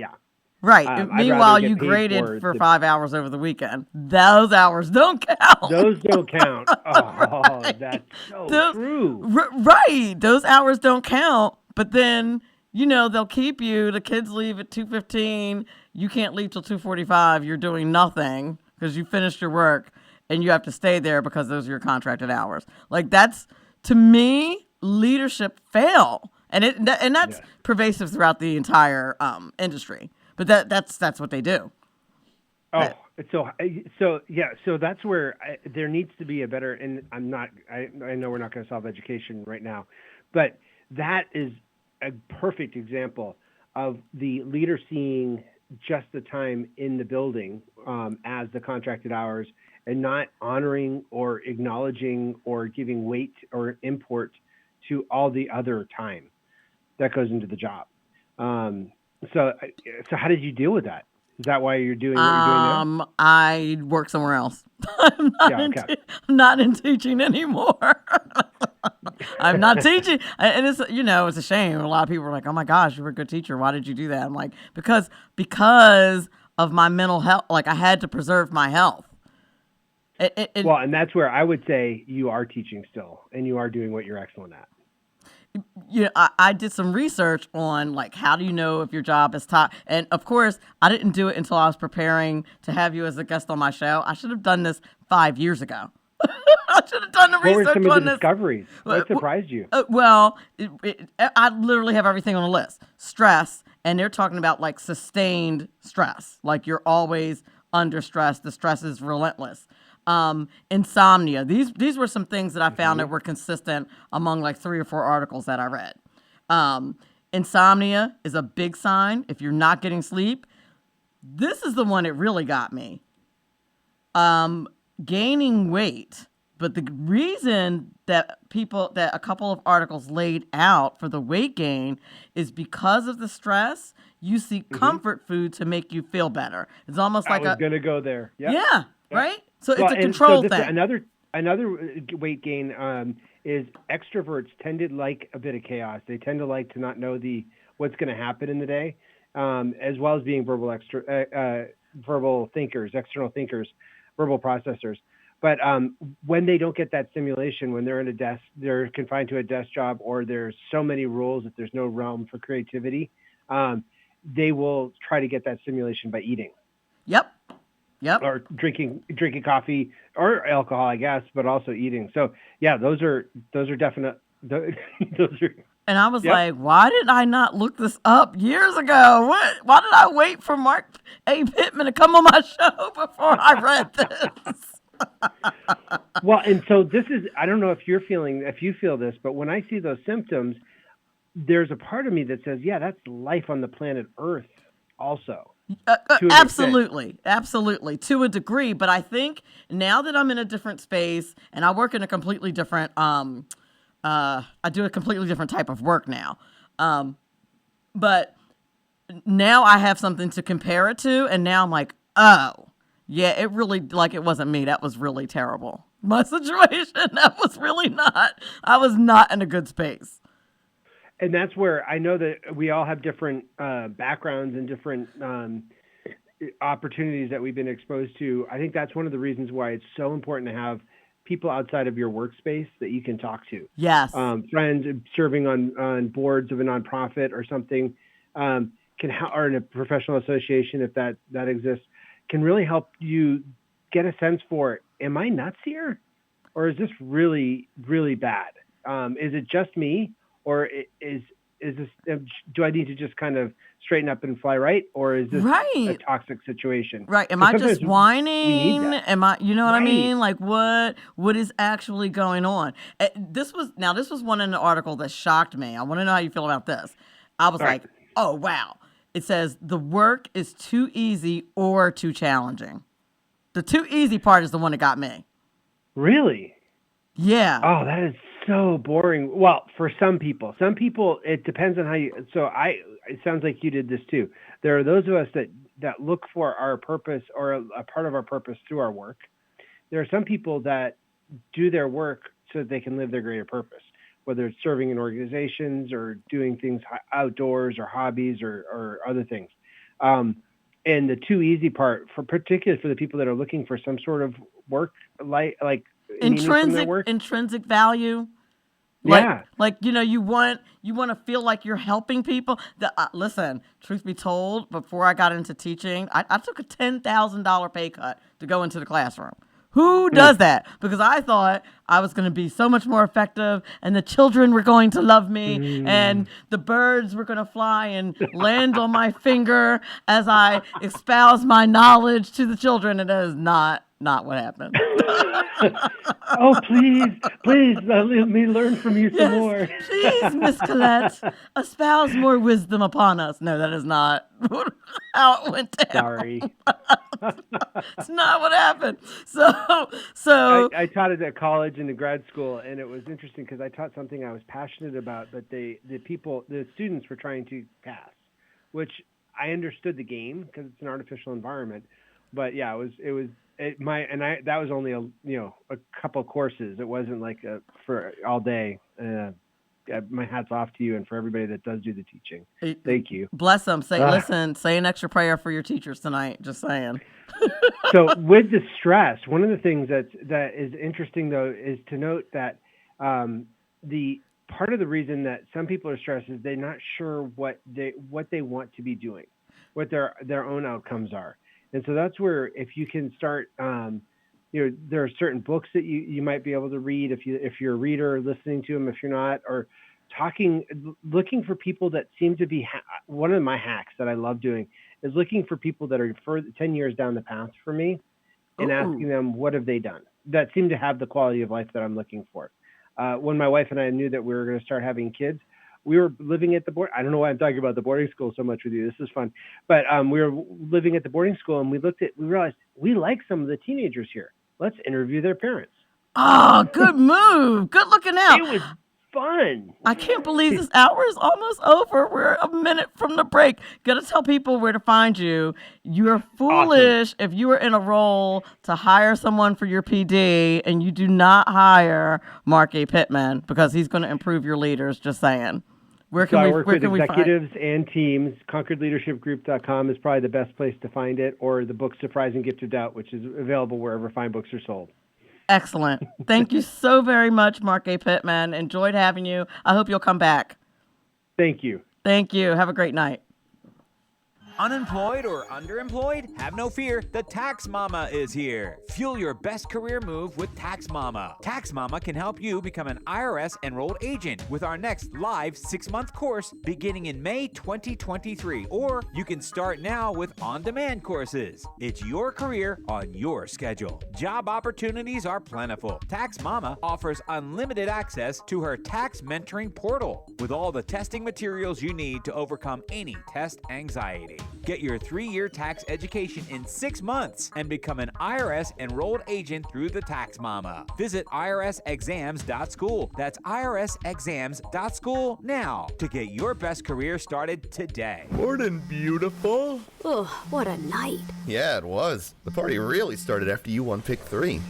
Right. Meanwhile, you graded for 5 hours over the weekend. Those hours don't count. Those don't count. Oh, that's so true. Right. Those hours don't count. But then, they'll keep you. The kids leave at 2:15. You can't leave till 2:45. You're doing nothing because you finished your work, and you have to stay there because those are your contracted hours. Like, that's, to me, leadership fail. And that's pervasive throughout the entire industry. But that's what they do. Oh, so that's where there needs to be a better. And I know we're not going to solve education right now, but that is a perfect example of the leader seeing just the time in the building as the contracted hours, and not honoring or acknowledging or giving weight or import to all the other time that goes into the job. So how did you deal with that? Is that why you're doing what you're doing now? I work somewhere else. I'm not in teaching anymore. I'm not teaching. And it's a shame. A lot of people are like, oh my gosh, you were a good teacher. Why did you do that? I'm like, because of my mental health. Like, I had to preserve my health. And that's where I would say you are teaching still, and you are doing what you're excellent at. I did some research on, like, how do you know if your job is top? And of course, I didn't do it until I was preparing to have you as a guest on my show. I should have done this 5 years ago. I should have done the research on this. What were some of the discoveries? What surprised you? I literally have everything on a list. Stress, and they're talking about, like, sustained stress. Like, you're always under stress. The stress is relentless. Insomnia. These were some things that I found that were consistent among like 3 or 4 articles that I read. Insomnia is a big sign. If you're not getting sleep, this is the one that really got me. Gaining weight. But the reason that a couple of articles laid out for the weight gain is because of the stress, you seek comfort food to make you feel better. It's almost like I was going to go there. Yep. Yeah, Yep. right? So it's a control thing. Another weight gain is extroverts tend to like a bit of chaos. They tend to like to not know what's going to happen in the day, as well as being verbal thinkers, external thinkers, verbal processors. But when they don't get that stimulation, when they're in a desk, they're confined to a desk job, or there's so many rules that there's no realm for creativity, they will try to get that stimulation by eating. Yep. Or drinking coffee or alcohol, I guess, but also eating. So yeah, those are definite. Those are. And I was like, why did I not look this up years ago? Why did I wait for Marc A. Pitman to come on my show before I read this? Well, and so this is, I don't know if you feel this, but when I see those symptoms, there's a part of me that says, yeah, that's life on the planet Earth also. Absolutely. To a degree. But I think now that I'm in a different space and I work in a completely different, I do a completely different type of work now. But now I have something to compare it to. And now I'm like, oh, yeah, it really, like, it wasn't me. That was really terrible. My situation, I was not in a good space. And that's where I know that we all have different backgrounds and different opportunities that we've been exposed to. I think that's one of the reasons why it's so important to have people outside of your workspace that you can talk to. Yes. Friends serving on boards of a nonprofit or something, or in a professional association, if that exists, can really help you get a sense for, am I nuts here? Or is this really, really bad? Is it just me? Or is this, do I need to just kind of straighten up and fly right? Or is this a toxic situation? Right. Am I just whining? Am I, you know what I mean? Like what is actually going on? This was one in the article that shocked me. I want to know how you feel about this. I was like, oh, wow. It says the work is too easy or too challenging. The too easy part is the one that got me. Really? Yeah. Oh, that is so boring. Well, for some people, it depends on how you, it sounds like you did this too. There are those of us that look for our purpose or a part of our purpose through our work. There are some people that do their work so that they can live their greater purpose, whether it's serving in organizations or doing things outdoors or hobbies or other things. And the too easy part, particularly for the people that are looking for some sort of work, like intrinsic value. Yeah. Like you want to feel like you're helping people. Listen, truth be told, before I got into teaching, I took a $10,000 pay cut to go into the classroom. Who does that? Because I thought I was going to be so much more effective and the children were going to love me and the birds were going to fly and land on my finger as I espouse my knowledge to the children. And that is not what happened. Oh, please, let me learn from you some more. Please, Miss Colette, espouse more wisdom upon us. No, that is not how it went down. Sorry. It's not what happened. So I taught it at college and in grad school, and it was interesting because I taught something I was passionate about, but the students were trying to pass, which I understood the game because it's an artificial environment. But yeah, that was only a couple courses. It wasn't like for all day. My hat's off to you and for everybody that does do the teaching. Thank you. Bless them. Say an extra prayer for your teachers tonight. Just saying. So with the stress, one of the things that is interesting though is to note that the part of the reason that some people are stressed is they're not sure what they want to be doing, what their own outcomes are. And so that's where if you can start, there are certain books that you might be able to read if you're a reader, listening to them if you're not, or looking for people that seem to be. One of my hacks that I love doing is looking for people that are 10 years down the path for me and asking them, what have they done that seem to have the quality of life that I'm looking for. When my wife and I knew that we were going to start having kids, we were living at the board. I don't know why I'm talking about the boarding school so much with you. This is fun. But we were living at the boarding school, and we realized we like some of the teenagers here. Let's interview their parents. Oh, good move. Good looking out. It was fun. I can't believe this hour is almost over. We're a minute from the break. Got to tell people where to find you. You're foolish if you are in a role to hire someone for your PD and you do not hire Marc A. Pitman because he's going to improve your leaders. Just saying. I work with executives and teams. ConcordLeadershipGroup.com is probably the best place to find it, or the book Surprise and Gift of Doubt, which is available wherever fine books are sold. Excellent. Thank you so very much, Marc A. Pitman. Enjoyed having you. I hope you'll come back. Thank you. Thank you. Have a great night. Unemployed or underemployed? Have no fear, the TaxMama is here. Fuel your best career move with TaxMama. TaxMama can help you become an IRS enrolled agent with our next live 6-month course beginning in May 2023. Or you can start now with on-demand courses. It's your career on your schedule. Job opportunities are plentiful. TaxMama offers unlimited access to her tax mentoring portal with all the testing materials you need to overcome any test anxiety. Get your 3-year tax education in 6 months and become an IRS enrolled agent through the TaxMama. Visit irsexams.school. That's irsexams.school now to get your best career started today. Morning, beautiful. Oh, what a night. Yeah, it was. The party really started after you won pick 3.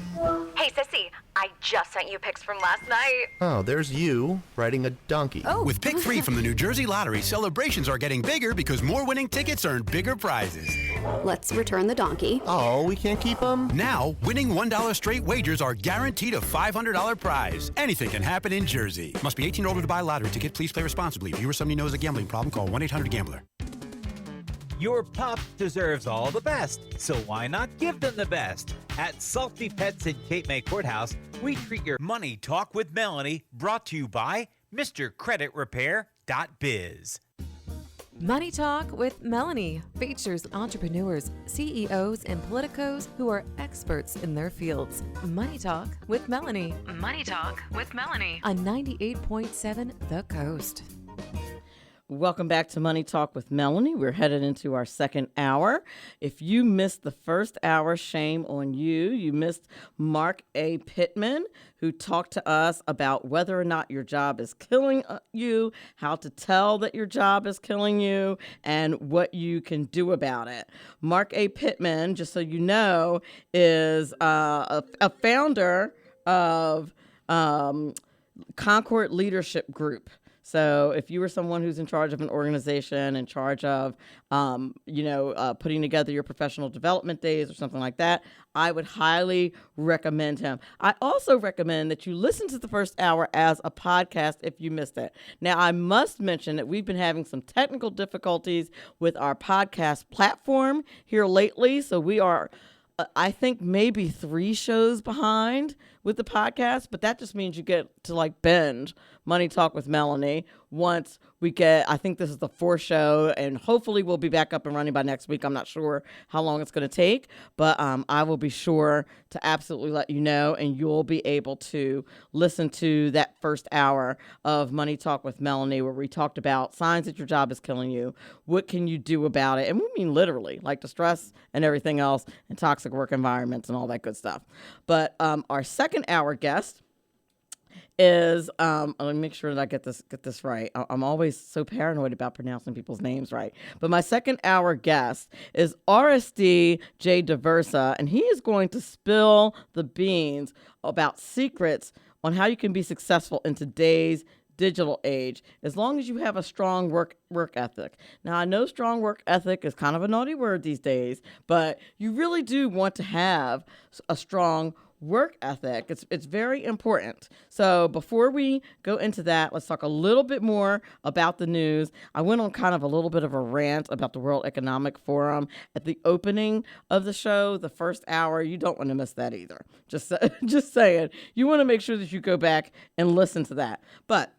Hey, Sissy, I just sent you pics from last night. Oh, there's you riding a donkey. Oh. With Pick 3 from the New Jersey Lottery, celebrations are getting bigger because more winning tickets earn bigger prizes. Let's return the donkey. Oh, we can't keep them? Now, winning $1 straight wagers are guaranteed a $500 prize. Anything can happen in Jersey. Must be 18 or older to buy a lottery ticket. Please play responsibly. If you or somebody knows a gambling problem, call 1-800-GAMBLER. Your pup deserves all the best, so why not give them the best? At Salty Pets in Cape May Courthouse, we treat your Money Talk with Melanie, brought to you by MrCreditRepair.biz. Money Talk with Melanie features entrepreneurs, CEOs, and politicos who are experts in their fields. Money Talk with Melanie. Money Talk with Melanie on 98.7 The Coast. Welcome back to Money Talk with Melanie. We're headed into our second hour. If you missed the first hour, shame on you. You missed Marc A. Pitman, who talked to us about whether or not your job is killing you, how to tell that your job is killing you, and what you can do about it. Marc A. Pitman, just so you know, is a founder of Concord Leadership Group. So if you were someone who's in charge of an organization, in charge of, putting together your professional development days or something like that, I would highly recommend him. I also recommend that you listen to the first hour as a podcast if you missed it. Now, I must mention that we've been having some technical difficulties with our podcast platform here lately. So we are, I think, maybe 3 shows behind with the podcast, but that just means you get to binge Money Talk with Melanie once we get, I think this is the 4th show, and hopefully we'll be back up and running by next week. I'm not sure how long it's going to take, but I will be sure to absolutely let you know, and you'll be able to listen to that first hour of Money Talk with Melanie, where we talked about signs that your job is killing you. What can you do about it? And we mean literally, like the stress and everything else, and toxic work environments and all that good stuff. But our second hour guest is let me make sure that I get this right. I'm always so paranoid about pronouncing people's names right. But my second hour guest is Oreste J. and he is going to spill the beans about secrets on how you can be successful in today's digital age, as long as you have a strong work ethic. Now, I know strong work ethic is kind of a naughty word these days, but you really do want to have a strong work ethic. It's very important. So before we go into that, let's talk a little bit more about the news. I went on kind of a little bit of a rant about the World Economic Forum at the opening of the show, the first hour. You don't want to miss that either. Just saying. You want to make sure that you go back and listen to that. But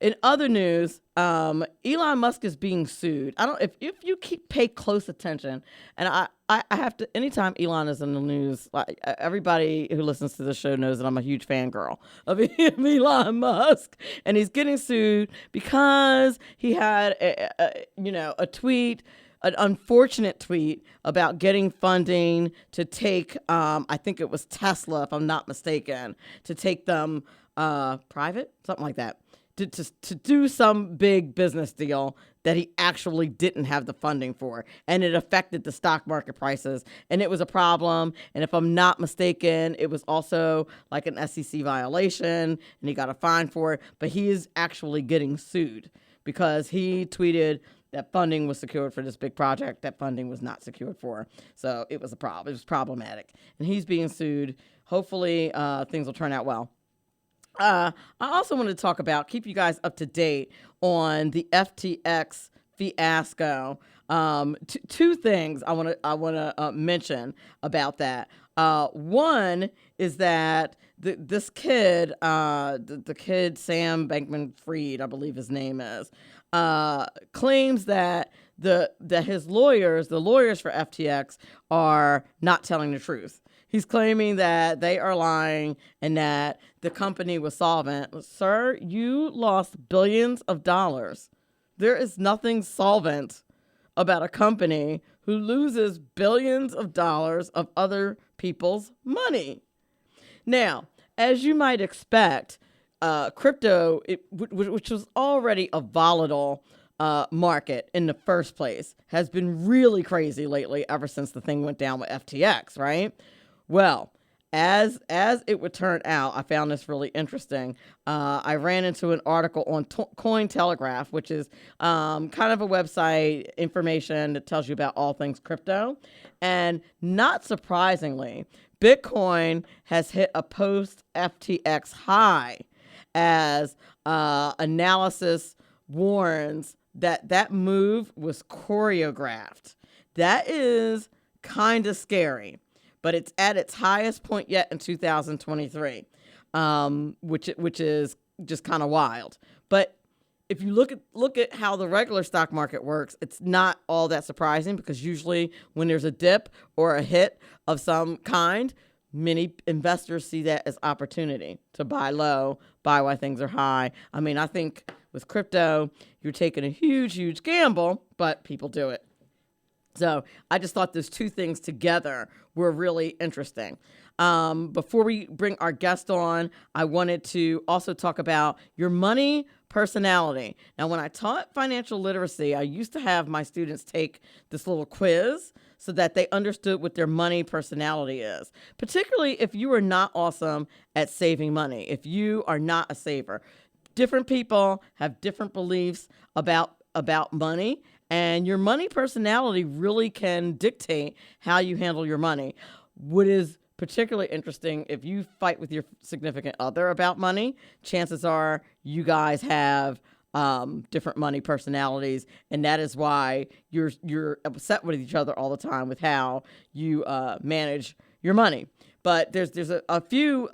in other news, Elon Musk is being sued. I don't if you pay close attention, and I have to. Anytime Elon is in the news, like, everybody who listens to the show knows that I'm a huge fangirl of Elon Musk, and he's getting sued because he had a tweet. An unfortunate tweet about getting funding to take, I think it was Tesla, if I'm not mistaken, to take them private, something like that, to do some big business deal that he actually didn't have the funding for. And it affected the stock market prices. And it was a problem. And if I'm not mistaken, it was also like an SEC violation, and he got a fine for it. But he is actually getting sued because he tweeted that funding was secured for this big project that funding was not secured for. So it was a problem. It was problematic. And he's being sued. Hopefully things will turn out well. I also want to talk about, keep you guys up to date on the FTX fiasco. Two things I want to mention about that. One is that this kid, the kid Sam Bankman-Fried, I believe his name is, claims that his lawyers, the lawyers for FTX, are not telling the truth. He's claiming that they are lying and that the company was solvent. Sir, you lost billions of dollars. There is nothing solvent about a company who loses billions of dollars of other people's money. Now, as you might expect, crypto, which was already a volatile market in the first place, has been really crazy lately ever since the thing went down with FTX, right? Well, as it would turn out, I found this really interesting. I ran into an article on Cointelegraph, which is kind of a website information that tells you about all things crypto. And not surprisingly, Bitcoin has hit a post-FTX high as analysis warns that move was choreographed. That is kind of scary. But it's at its highest point yet in 2023, which is just kind of wild. But if you look at how the regular stock market works, it's not all that surprising, because usually when there's a dip or a hit of some kind, many investors see that as opportunity to buy low, buy while things are high. I mean, I think with crypto, you're taking a huge gamble, but people do it. So I just thought those two things together were really interesting. Before we bring our guest on, I wanted to also talk about your money personality. Now, when I taught financial literacy, I used to have my students take this little quiz so that they understood what their money personality is, particularly if you are not awesome at saving money, if you are not a saver. Different people have different beliefs about money. And your money personality really can dictate how you handle your money. What is particularly interesting, if you fight with your significant other about money, chances are you guys have different money personalities, and that is why you're upset with each other all the time with how you manage your money. But there's a few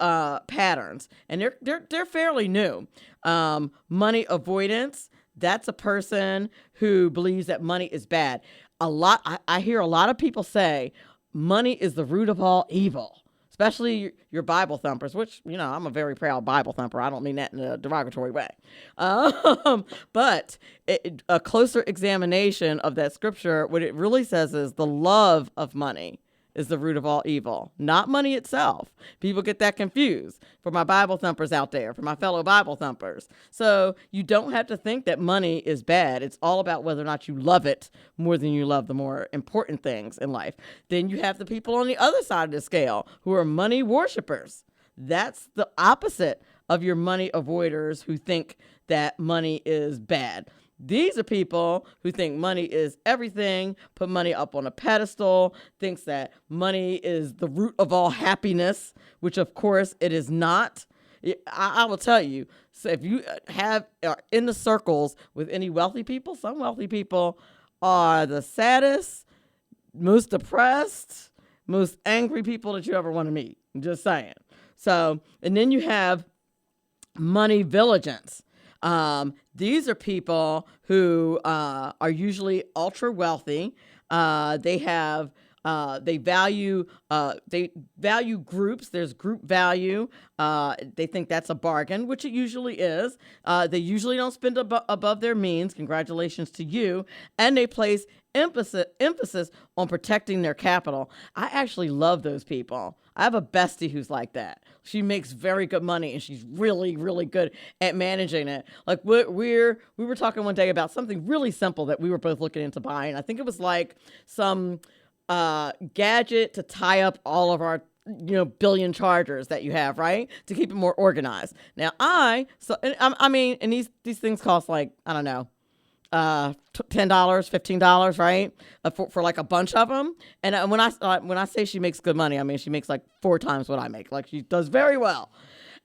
patterns, and they're fairly new. Money avoidance. That's a person who believes that money is bad. I hear a lot of people say money is the root of all evil, especially your Bible thumpers, which, I'm a very proud Bible thumper. I don't mean that in a derogatory way. But a closer examination of that scripture, what it really says is the love of money is the root of all evil, not money itself. People get that confused. For my Bible thumpers out there, for my fellow Bible thumpers. So you don't have to think that money is bad. It's all about whether or not you love it more than you love the more important things in life. Then you have the people on the other side of the scale who are money worshipers. That's the opposite of your money avoiders who think that money is bad. These are people who think money is everything, put money up on a pedestal, thinks that money is the root of all happiness, which of course it is not. I will tell you, so if you are in the circles with any wealthy people, some wealthy people are the saddest, most depressed, most angry people that you ever want to meet. I'm just saying. So, and then you have money vigilance. These are people who are usually ultra wealthy. They value groups. There's group value. They think that's a bargain, which it usually is. They usually don't spend above their means. Congratulations to you. And they place emphasis on protecting their capital. I actually love those people. I have a bestie who's like that. She makes very good money, and she's really, really good at managing it. Like we were talking one day about something really simple that we were both looking into buying. I think it was like some gadget to tie up all of our billion chargers that you have, right? To keep it more organized. Now and these things cost like, I don't know, $10, $15, right? For like a bunch of them. And when I say she makes good money, I mean, she makes like 4 times what I make. Like, she does very well.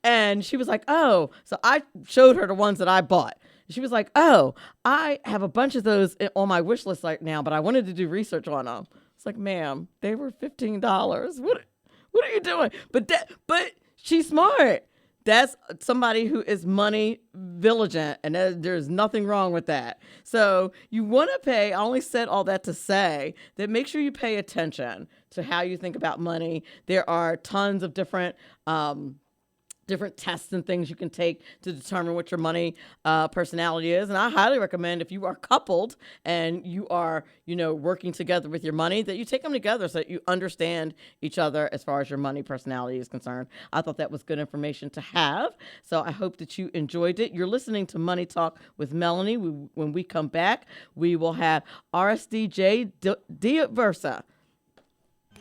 And she was like, oh, so I showed her the ones that I bought. She was like, oh, I have a bunch of those on my wish list right now, but I wanted to do research on them. It's like, ma'am, they were $15. What are you doing? But she's smart. That's somebody who is money vigilant, and there's nothing wrong with that. So you want to pay, I only said all that to say that make sure you pay attention to how you think about money. There are tons of different tests and things you can take to determine what your money personality is. And I highly recommend, if you are coupled and you are, working together with your money, that you take them together so that you understand each other as far as your money personality is concerned. I thought that was good information to have. So I hope that you enjoyed it. You're listening to Money Talk with Melanie. When we come back, we will have Oreste J. Versa.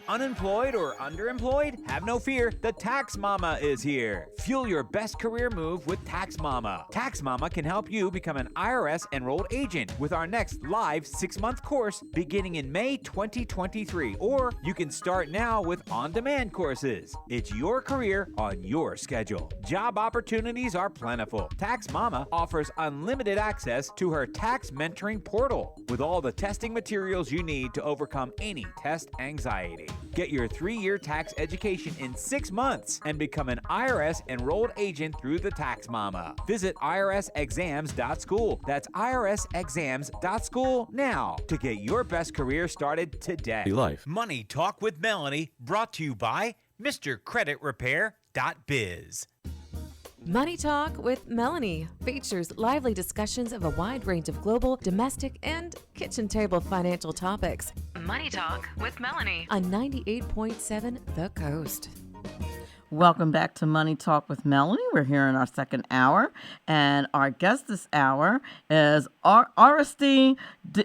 Unemployed or underemployed? Have no fear, the TaxMama is here. Fuel your best career move with TaxMama. TaxMama can help you become an IRS enrolled agent with our next live 6-month course beginning in May 2023. Or you can start now with on-demand courses. It's your career on your schedule. Job opportunities are plentiful. TaxMama offers unlimited access to her tax mentoring portal with all the testing materials you need to overcome any test anxiety. Get your 3-year tax education in 6 months and become an IRS enrolled agent through the TaxMama. Visit irsexams.school. That's irsexams.school now to get your best career started today. Life. Money Talk with Melanie, brought to you by MrCreditRepair.biz. Money Talk with Melanie features lively discussions of a wide range of global, domestic, and kitchen table financial topics. Money Talk with Melanie on 98.7 The Coast. Welcome back to Money Talk with Melanie. We're here in our second hour, and our guest this hour is Oreste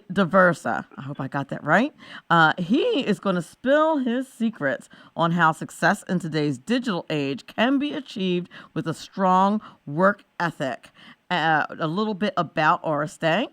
Versa. I hope I got that right. He is going to spill his secrets on how success in today's digital age can be achieved with a strong work ethic. A little bit about Oreste.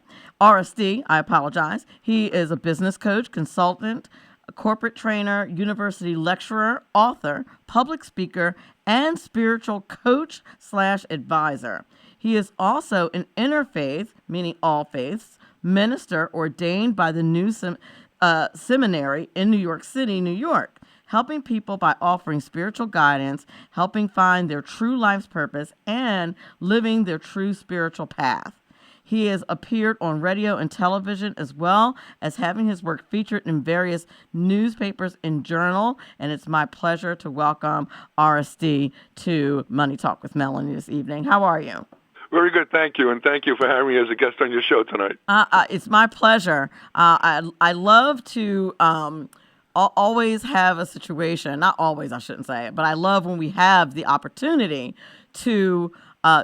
He is a business coach, consultant, a corporate trainer, university lecturer, author, public speaker, and spiritual coach / advisor. He is also an interfaith, meaning all faiths, minister ordained by the New Seminary in New York City, New York, helping people by offering spiritual guidance, helping find their true life's purpose, and living their true spiritual path. He has appeared on radio and television, as well as having his work featured in various newspapers and journal. And it's my pleasure to welcome Oreste to Money Talk with Melanie this evening. How are you? Very good, thank you, and thank you for having me as a guest on your show tonight. It's my pleasure. I love to always have a situation, not always, I shouldn't say it, but I love when we have the opportunity to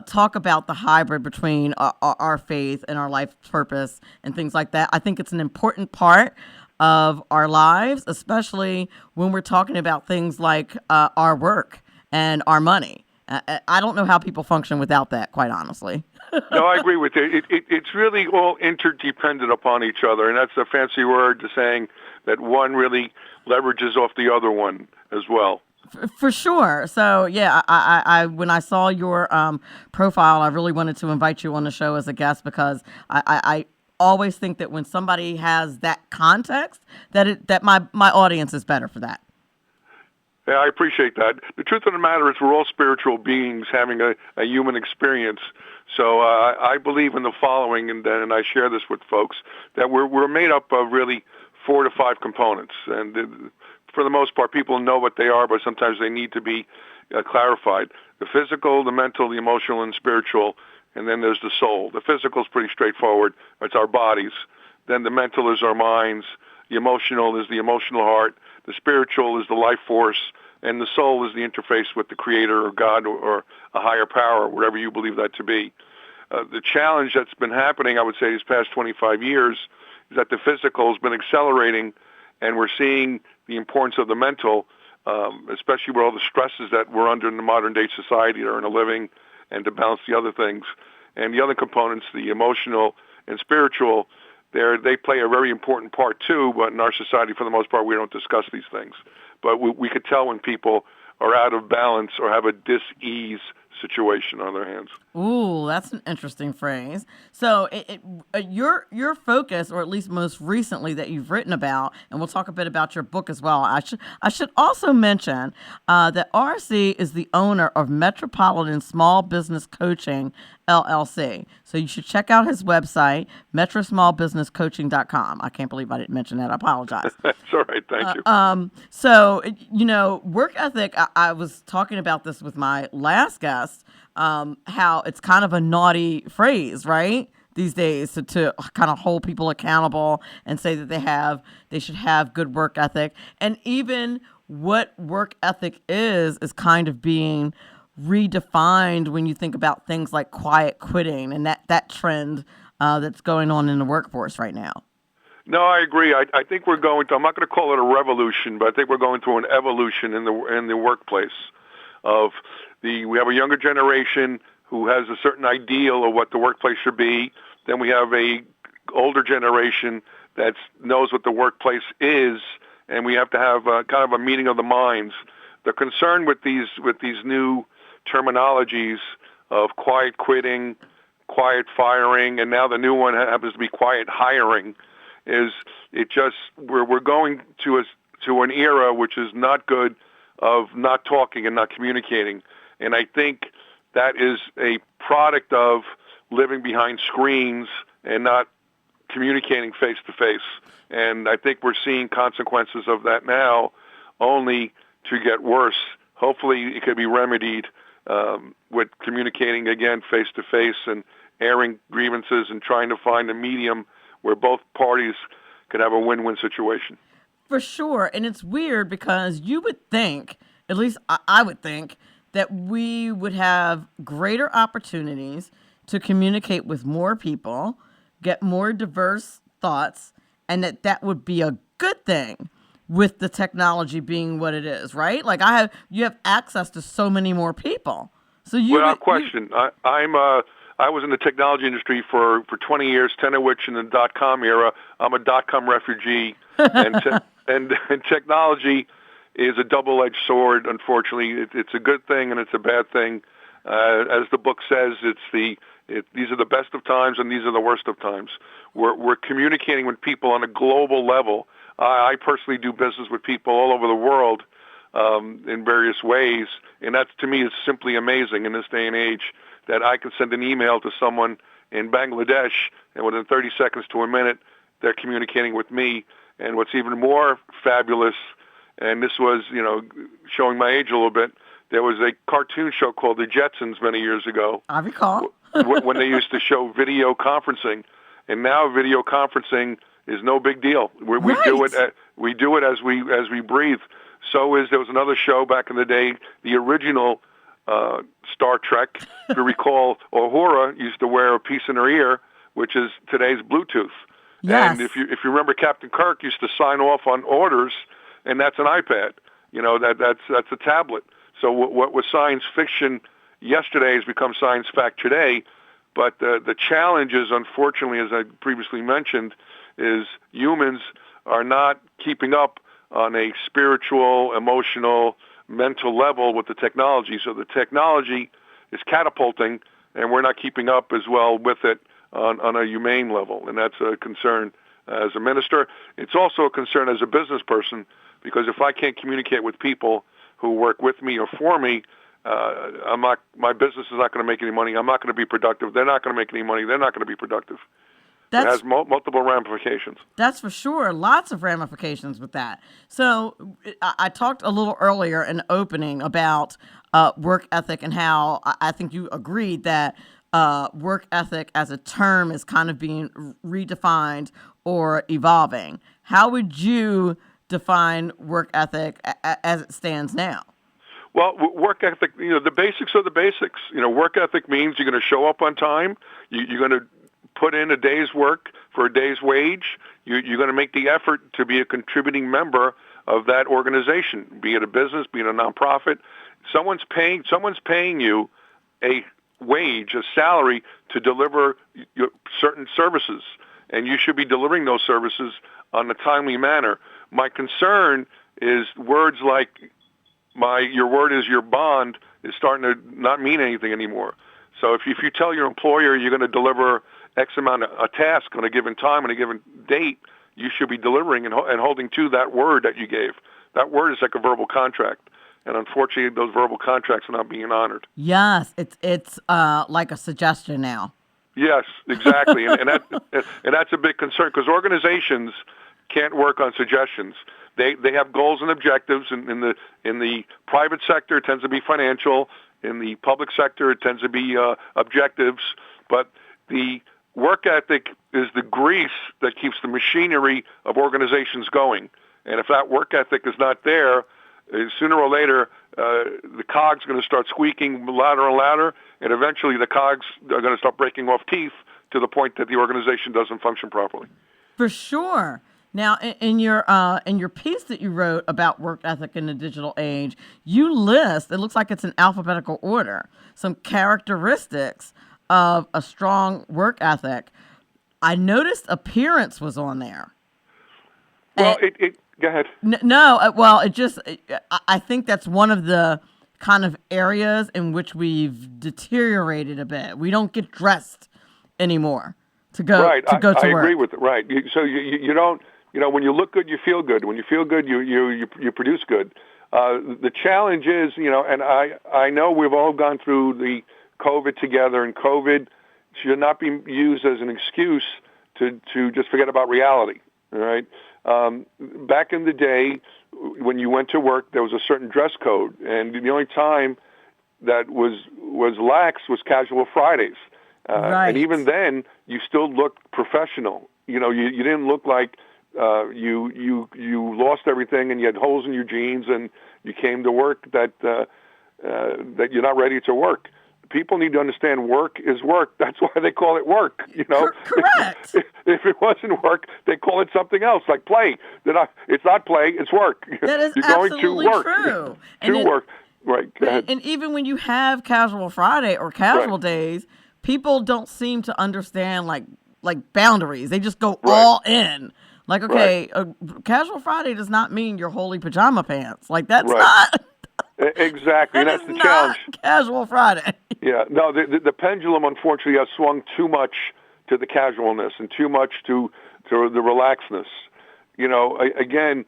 talk about the hybrid between our faith and our life purpose and things like that. I think it's an important part of our lives, especially when we're talking about things like our work and our money. I don't know how people function without that, quite honestly. No, I agree with you. It's really all interdependent upon each other, and that's a fancy word to saying that one really leverages off the other one as well. For sure. So, yeah, I when I saw your profile, I really wanted to invite you on the show as a guest because I always think that when somebody has that context, that my audience is better for that. Yeah, I appreciate that. The truth of the matter is we're all spiritual beings having a human experience. So I believe in the following, and I share this with folks, that we're made up of really 4 to 5 components. And for the most part, people know what they are, but sometimes they need to be clarified. The physical, the mental, the emotional, and spiritual, and then there's the soul. The physical is pretty straightforward. It's our bodies. Then the mental is our minds. The emotional is the emotional heart. The spiritual is the life force. And the soul is the interface with the Creator or God or a higher power, whatever you believe that to be. The challenge that's been happening, I would say, these past 25 years is that the physical has been accelerating, and we're seeing the importance of the mental, especially with all the stresses that we're under in the modern-day society to earn a living and to balance the other things. And the other components, the emotional and spiritual, they play a very important part too, but in our society, for the most part, we don't discuss these things. But we could tell when people are out of balance or have a dis-ease situation on their hands. Ooh, that's an interesting phrase. So your focus, or at least most recently that you've written about, and we'll talk a bit about your book as well. I should also mention that Oreste is the owner of Metropolitan Small Business Coaching, LLC. So you should check out his website, metrosmallbusinesscoaching.com. I can't believe I didn't mention that. I apologize. That's all right. Thank you. So, work ethic, I was talking about this with my last guest, how it's kind of a naughty phrase, right? These days to kind of hold people accountable and say that they should have good work ethic. And even what work ethic is kind of being redefined when you think about things like quiet quitting and that trend that's going on in the workforce right now. No, I agree. I think we're going to, I'm not going to call it a revolution, but I think we're going through an evolution in the workplace. We have a younger generation who has a certain ideal of what the workplace should be. Then we have a older generation that knows what the workplace is, and we have to have kind of a meeting of the minds. The concern with these new terminologies of quiet quitting, quiet firing, and now the new one happens to be quiet hiring, is we're going to an era which is not good, of not talking and not communicating. And I think that is a product of living behind screens and not communicating face to face. And I think we're seeing consequences of that now, only to get worse. Hopefully it could be remedied with communicating again face to face and airing grievances and trying to find a medium where both parties could have a win-win situation. For sure. And it's weird because you would think, at least I would think, that we would have greater opportunities to communicate with more people, get more diverse thoughts, and that would be a good thing with the technology being what it is, right? Like you have access to so many more people. So without question. I was in the technology industry for 20 years, 10 of which in the .com era. I'm a .com refugee, and technology is a double-edged sword. Unfortunately, it's a good thing and it's a bad thing. As the book says, these are the best of times and these are the worst of times. We're communicating with people on a global level. I personally do business with people all over the world in various ways, and that to me is simply amazing in this day and age, that I can send an email to someone in Bangladesh, and within 30 seconds to a minute, they're communicating with me. And what's even more fabulous, and this was, showing my age a little bit, there was a cartoon show called The Jetsons many years ago. I recall. when they used to show video conferencing. And now video conferencing is no big deal. We do it as we breathe. There was another show back in the day, the original Star Trek, if you recall, Uhura used to wear a piece in her ear, which is today's Bluetooth. Yes. And if you remember, Captain Kirk used to sign off on orders, and that's an iPad. That's a tablet. So what was science fiction yesterday has become science fact today. But the challenge is, unfortunately, as I previously mentioned, is humans are not keeping up on a spiritual, emotional, mental level with the technology. So the technology is catapulting, and we're not keeping up as well with it on a humane level. And that's a concern as a minister. It's also a concern as a business person, because if I can't communicate with people who work with me or for me, my business is not going to make any money. I'm not going to be productive. They're not going to make any money. They're not going to be productive. It has multiple ramifications. That's for sure. Lots of ramifications with that. So I talked a little earlier in the opening about work ethic and how I think you agreed that work ethic as a term is kind of being redefined or evolving. How would you define work ethic as it stands now? Well, work ethic, the basics are the basics. Work ethic means you're going to show up on time. You're going to put in a day's work for a day's wage. You're going to make the effort to be a contributing member of that organization, be it a business, be it a nonprofit. Someone's paying you a wage, a salary to deliver certain services, and you should be delivering those services on a timely manner. My concern is words like your word is your bond is starting to not mean anything anymore. So if you tell your employer you're going to deliver X amount of a task on a given time, on a given date, you should be delivering and holding to that word that you gave. That word is like a verbal contract. And unfortunately, those verbal contracts are not being honored. Yes, it's like a suggestion now. Yes, exactly. and that's a big concern because organizations can't work on suggestions. They have goals and objectives. In the private sector, it tends to be financial. In the public sector, it tends to be objectives. But the work ethic is the grease that keeps the machinery of organizations going. And if that work ethic is not there, sooner or later, the cogs are going to start squeaking louder and louder, and eventually the cogs are going to start breaking off teeth to the point that the organization doesn't function properly. For sure. Now, in your piece that you wrote about work ethic in the digital age, you list, it looks like it's in alphabetical order, some characteristics of a strong work ethic. I noticed appearance was on there. Well, go ahead. I think that's one of the kind of areas in which we've deteriorated a bit. We don't get dressed anymore to go to work. I agree with it. Right. So you don't. When you look good, you feel good. When you feel good, you produce good. The challenge is, and I know we've all gone through the COVID together, and COVID should not be used as an excuse to just forget about reality. All right. Back in the day, when you went to work, there was a certain dress code, and the only time that was lax was casual Fridays. Right. And even then, you still looked professional. You didn't look like you lost everything and you had holes in your jeans and you came to work that you're not ready to work. People need to understand work is work. That's why they call it work. Correct. If it wasn't work, they call it something else, like play. It's not play, it's work. That is You're absolutely going to work. true. Work. Right. Go ahead. And even when you have casual Friday or casual days, people don't seem to understand like boundaries. They just go all in. Like, okay, Casual Friday does not mean your holy pajama pants. Like, that's not. Exactly, and that's the challenge. Casual Friday. Yeah, no, the pendulum, unfortunately, has swung too much to the casualness and too much to the relaxedness. Again,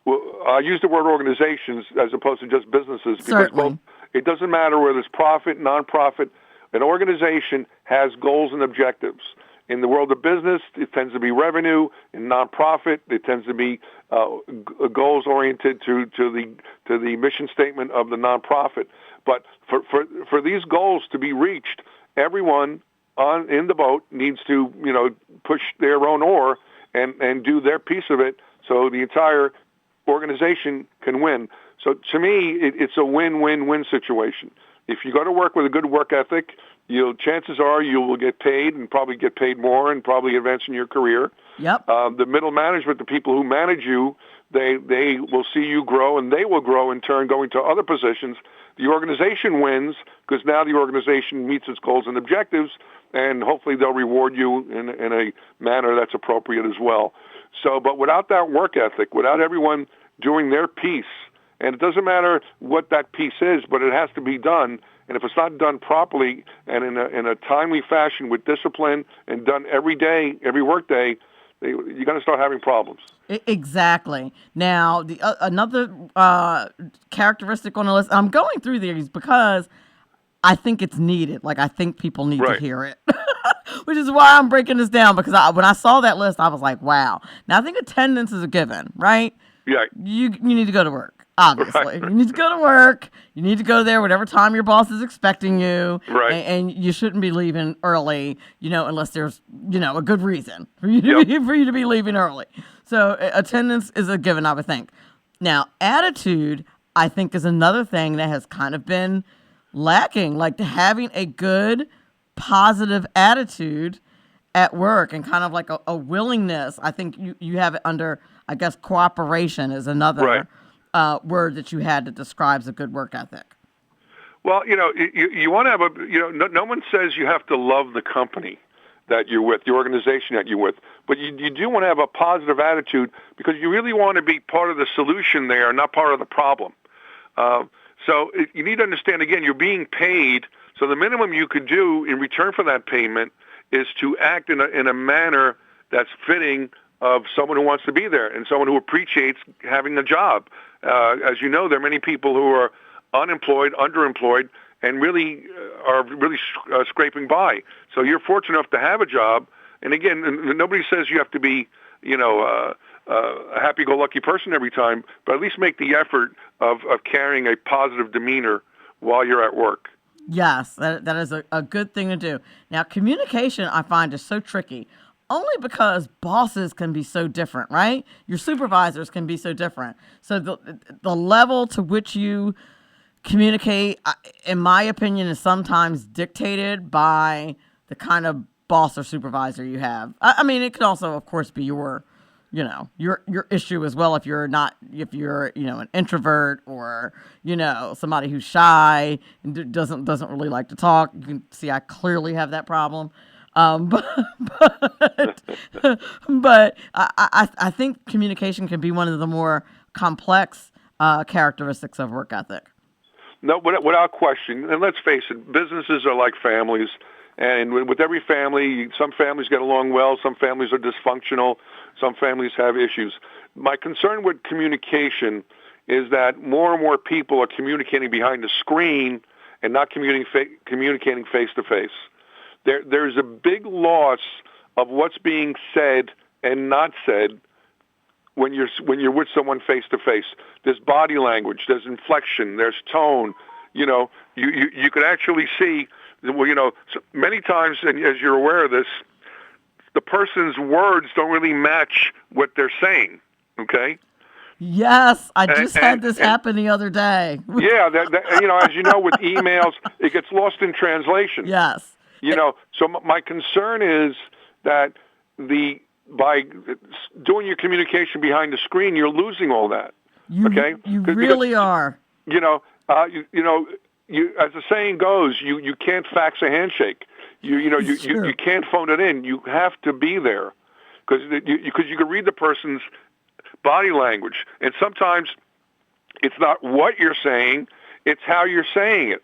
I use the word organizations as opposed to just businesses because it doesn't matter whether it's profit, nonprofit. An organization has goals and objectives. In the world of business, it tends to be revenue. In nonprofit, it tends to be goals oriented to the mission statement of the nonprofit. But for these goals to be reached, everyone in the boat needs to push their own oar and do their piece of it, so the entire organization can win. So to me, it's a win-win-win situation. If you go to work with a good work ethic, chances are you will get paid and probably get paid more and probably advance in your career. Yep. The middle management, the people who manage you, they will see you grow and they will grow in turn going to other positions. The organization wins because now the organization meets its goals and objectives, and hopefully they'll reward you in a manner that's appropriate as well. So, but without that work ethic, without everyone doing their piece, and it doesn't matter what that piece is, but it has to be done. And if it's not done properly and in a timely fashion with discipline and done every day, every work day, you're going to start having problems. Exactly. Now, the another characteristic on the list, I'm going through these because I think it's needed. Like, I think people need to hear it, which is why I'm breaking this down, because when I saw that list, I was like, wow. Now, I think attendance is a given, right? Yeah. You need to go to work, obviously. Right. You need to go to work. You need to go there whatever time your boss is expecting you. Right. And you shouldn't be leaving early, unless there's, a good reason for you to be leaving early. So attendance is a given, I would think. Now, attitude, I think, is another thing that has kind of been lacking, like having a good, positive attitude at work and kind of like a willingness. I think you have it under, I guess, cooperation is another word that you had that describes a good work ethic. Well, you want to have no one says you have to love the company that you're with, the organization that you're with, but you do want to have a positive attitude because you really want to be part of the solution there, not part of the problem. So you need to understand, again, you're being paid, so the minimum you could do in return for that payment is to act in a manner that's fitting of someone who wants to be there and someone who appreciates having a job. As you know, there are many people who are unemployed, underemployed, and really are scraping by. So you're fortunate enough to have a job. And again, nobody says you have to be, a happy-go-lucky person every time, but at least make the effort of carrying a positive demeanor while you're at work. Yes, that is a good thing to do. Now, communication, I find, is so tricky, only because bosses can be so different, right? Your supervisors can be so different. So the level to which you communicate, in my opinion, is sometimes dictated by the kind of boss or supervisor you have. I mean, it could also, of course, be your issue as well if you're an introvert or somebody who's shy and doesn't really like to talk. You can see I clearly have that problem. But I think communication can be one of the more complex characteristics of work ethic. No, without question. And let's face it, businesses are like families. And with every family, some families get along well, some families are dysfunctional, some families have issues. My concern with communication is that more and more people are communicating behind a screen and not communicating face-to-face. There's a big loss of what's being said and not said when you're with someone face-to-face. There's body language, there's inflection, there's tone. You could actually see, many times, and as you're aware of this, the person's words don't really match what they're saying, okay? Yes, I just had this happen the other day. Yeah, as you know, with emails, it gets lost in translation. Yes. So my concern is that by doing your communication behind the screen, you're losing all that. Okay? You really are. You, as the saying goes, you can't fax a handshake. You can't phone it in. You have to be there because you can read the person's body language, and sometimes it's not what you're saying; it's how you're saying it.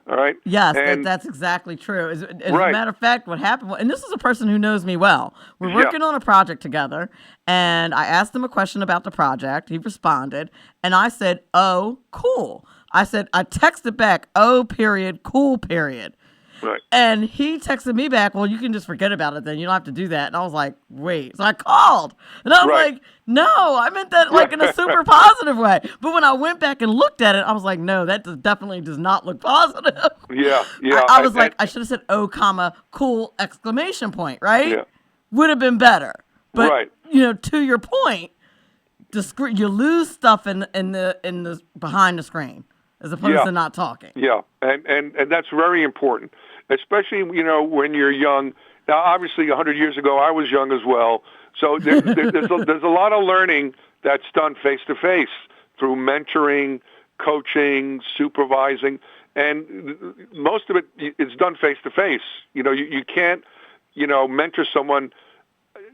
All right. Yes, that's exactly true. As a matter of fact, what happened, and this is a person who knows me well. We're working on a project together, and I asked him a question about the project. He responded, and I said, "Oh, cool." I texted back, "Oh, period, cool, period." Right. And he texted me back, "Well, you can just forget about it then. You don't have to do that." And I was like, wait. So I called. And I was like, no, I meant that like in a super positive way. But when I went back and looked at it, I was like, no, that definitely does not look positive. Yeah. I was like, I should have said, "Oh, comma, cool, exclamation point," right? Yeah. Would have been better. But, right. To your point, you lose stuff in the behind the screen as opposed to not talking. Yeah, and that's very important, especially, when you're young. Now, obviously, 100 years ago, I was young as well. So there's a lot of learning that's done face-to-face through mentoring, coaching, supervising, and most of it is done face-to-face. You can't, mentor someone.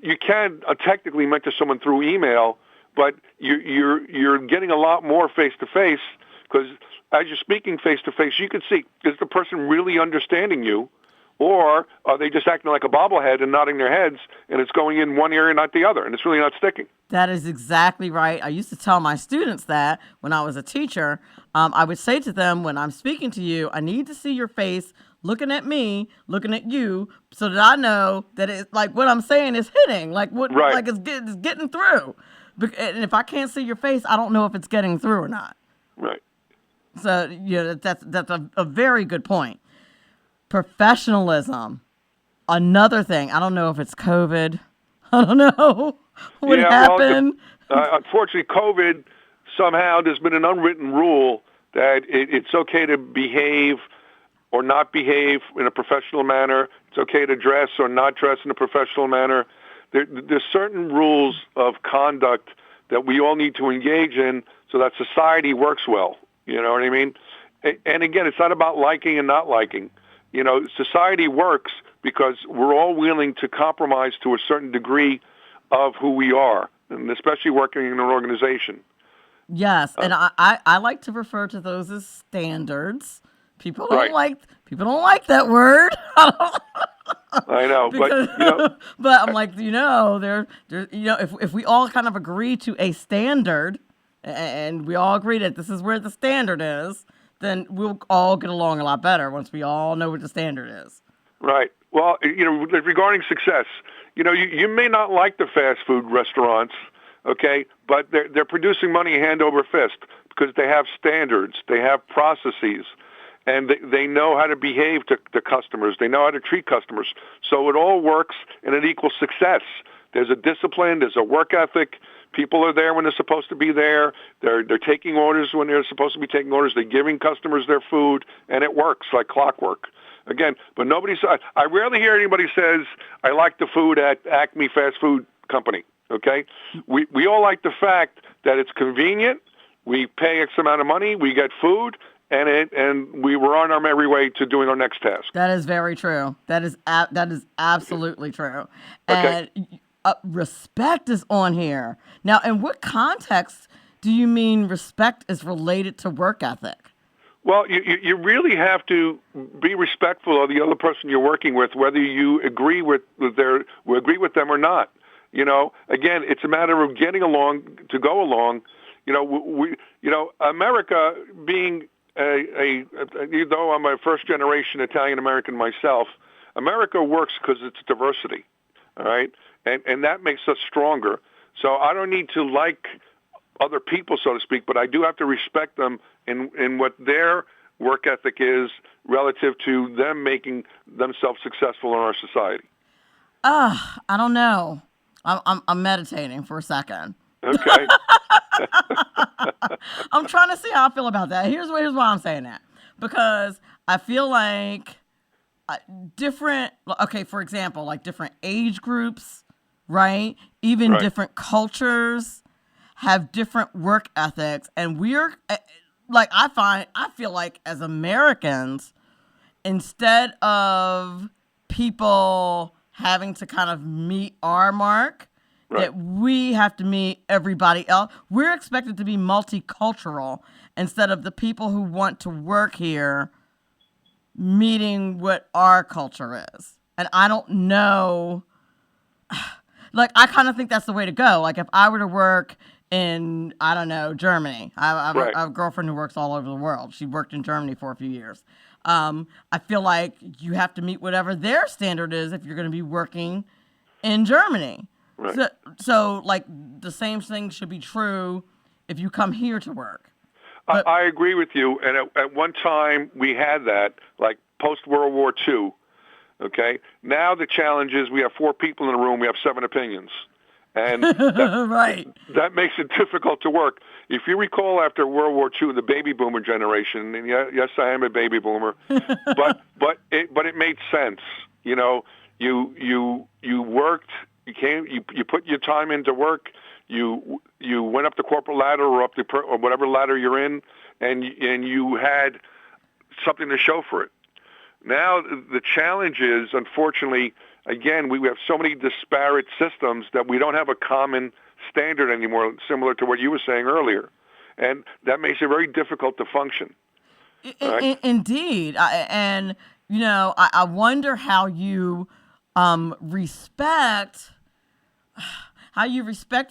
You can technically mentor someone through email, but you're getting a lot more face-to-face because as you're speaking face-to-face, you can see, is the person really understanding you, Or are they just acting like a bobblehead and nodding their heads, and it's going in one ear and not the other, and it's really not sticking? That is exactly right. I used to tell my students that when I was a teacher. I would say to them, when I'm speaking to you, I need to see your face looking at me, looking at you, so that I know that it's like what I'm saying is hitting, like it's getting through. And if I can't see your face, I don't know if it's getting through or not. Right. So that's a very good point. Professionalism, another thing. I don't know if it's COVID. I don't know what happened. Unfortunately, COVID, somehow there's been an unwritten rule that it's okay to behave or not behave in a professional manner. It's okay to dress or not dress in a professional manner. There's certain rules of conduct that we all need to engage in so that society works well. You know what I mean? And again, it's not about liking and not liking. Society works because we're all willing to compromise to a certain degree of who we are, and especially working in an organization. Yes, and I like to refer to those as standards. People don't like that word. I know, but I'm like, there, if we all kind of agree to a standard, and we all agree that this is where the standard is, then we'll all get along a lot better once we all know what the standard is. Right. Well, regarding success, you may not like the fast food restaurants, okay, but they're producing money hand over fist because they have standards, they have processes, and they know how to behave to customers. They know how to treat customers. So it all works and it equals success. There's a discipline, there's a work ethic. People are there when they're supposed to be there. They're taking orders when they're supposed to be taking orders. They're giving customers their food, and it works like clockwork. Again, but I rarely hear anybody says, I like the food at Acme Fast Food Company, okay? We all like the fact that it's convenient, we pay X amount of money, we get food, and we were on our merry way to doing our next task. That is very true. That is absolutely true. Okay. And respect is on here. Now, in what context do you mean respect is related to work ethic? Well, you really have to be respectful of the other person you're working with, whether you agree with them or not. Again, it's a matter of getting along to go along. America being though I'm a first generation Italian American myself, America works because it's diversity. All right, and that makes us stronger. So I don't need to like other people, so to speak, but I do have to respect them in what their work ethic is relative to them making themselves successful in our society. I don't know. I'm meditating for a second. Okay. I'm trying to see how I feel about that. Here's why I'm saying that. Because I feel like for example, like different age groups, right? Even different cultures have different work ethics. And we're I feel like as Americans, instead of people having to kind of meet our mark, that we have to meet everybody else. We're expected to be multicultural instead of the people who want to work here meeting what our culture is. And I don't know, I kind of think that's the way to go. Like if I were to work in, I don't know, Germany. I have a girlfriend who works all over the world. She worked in Germany for a few years. I feel like you have to meet whatever their standard is if you're going to be working in Germany. Right. So like the same thing should be true if you come here to work. But I agree with you. And at one time we had that, like post-World War II. Okay. Now the challenge is we have 4 people in the room. We have 7 opinions. And that makes it difficult to work. If you recall, after World War II, the baby boomer generation, and yes, I am a baby boomer, but it made sense. You worked. You put your time into work. You went up the corporate ladder or up or whatever ladder you're in, and you had something to show for it. Now the challenge is, unfortunately, again, we have so many disparate systems that we don't have a common standard anymore, similar to what you were saying earlier, and that makes it very difficult to function. Indeed, and I wonder how you respect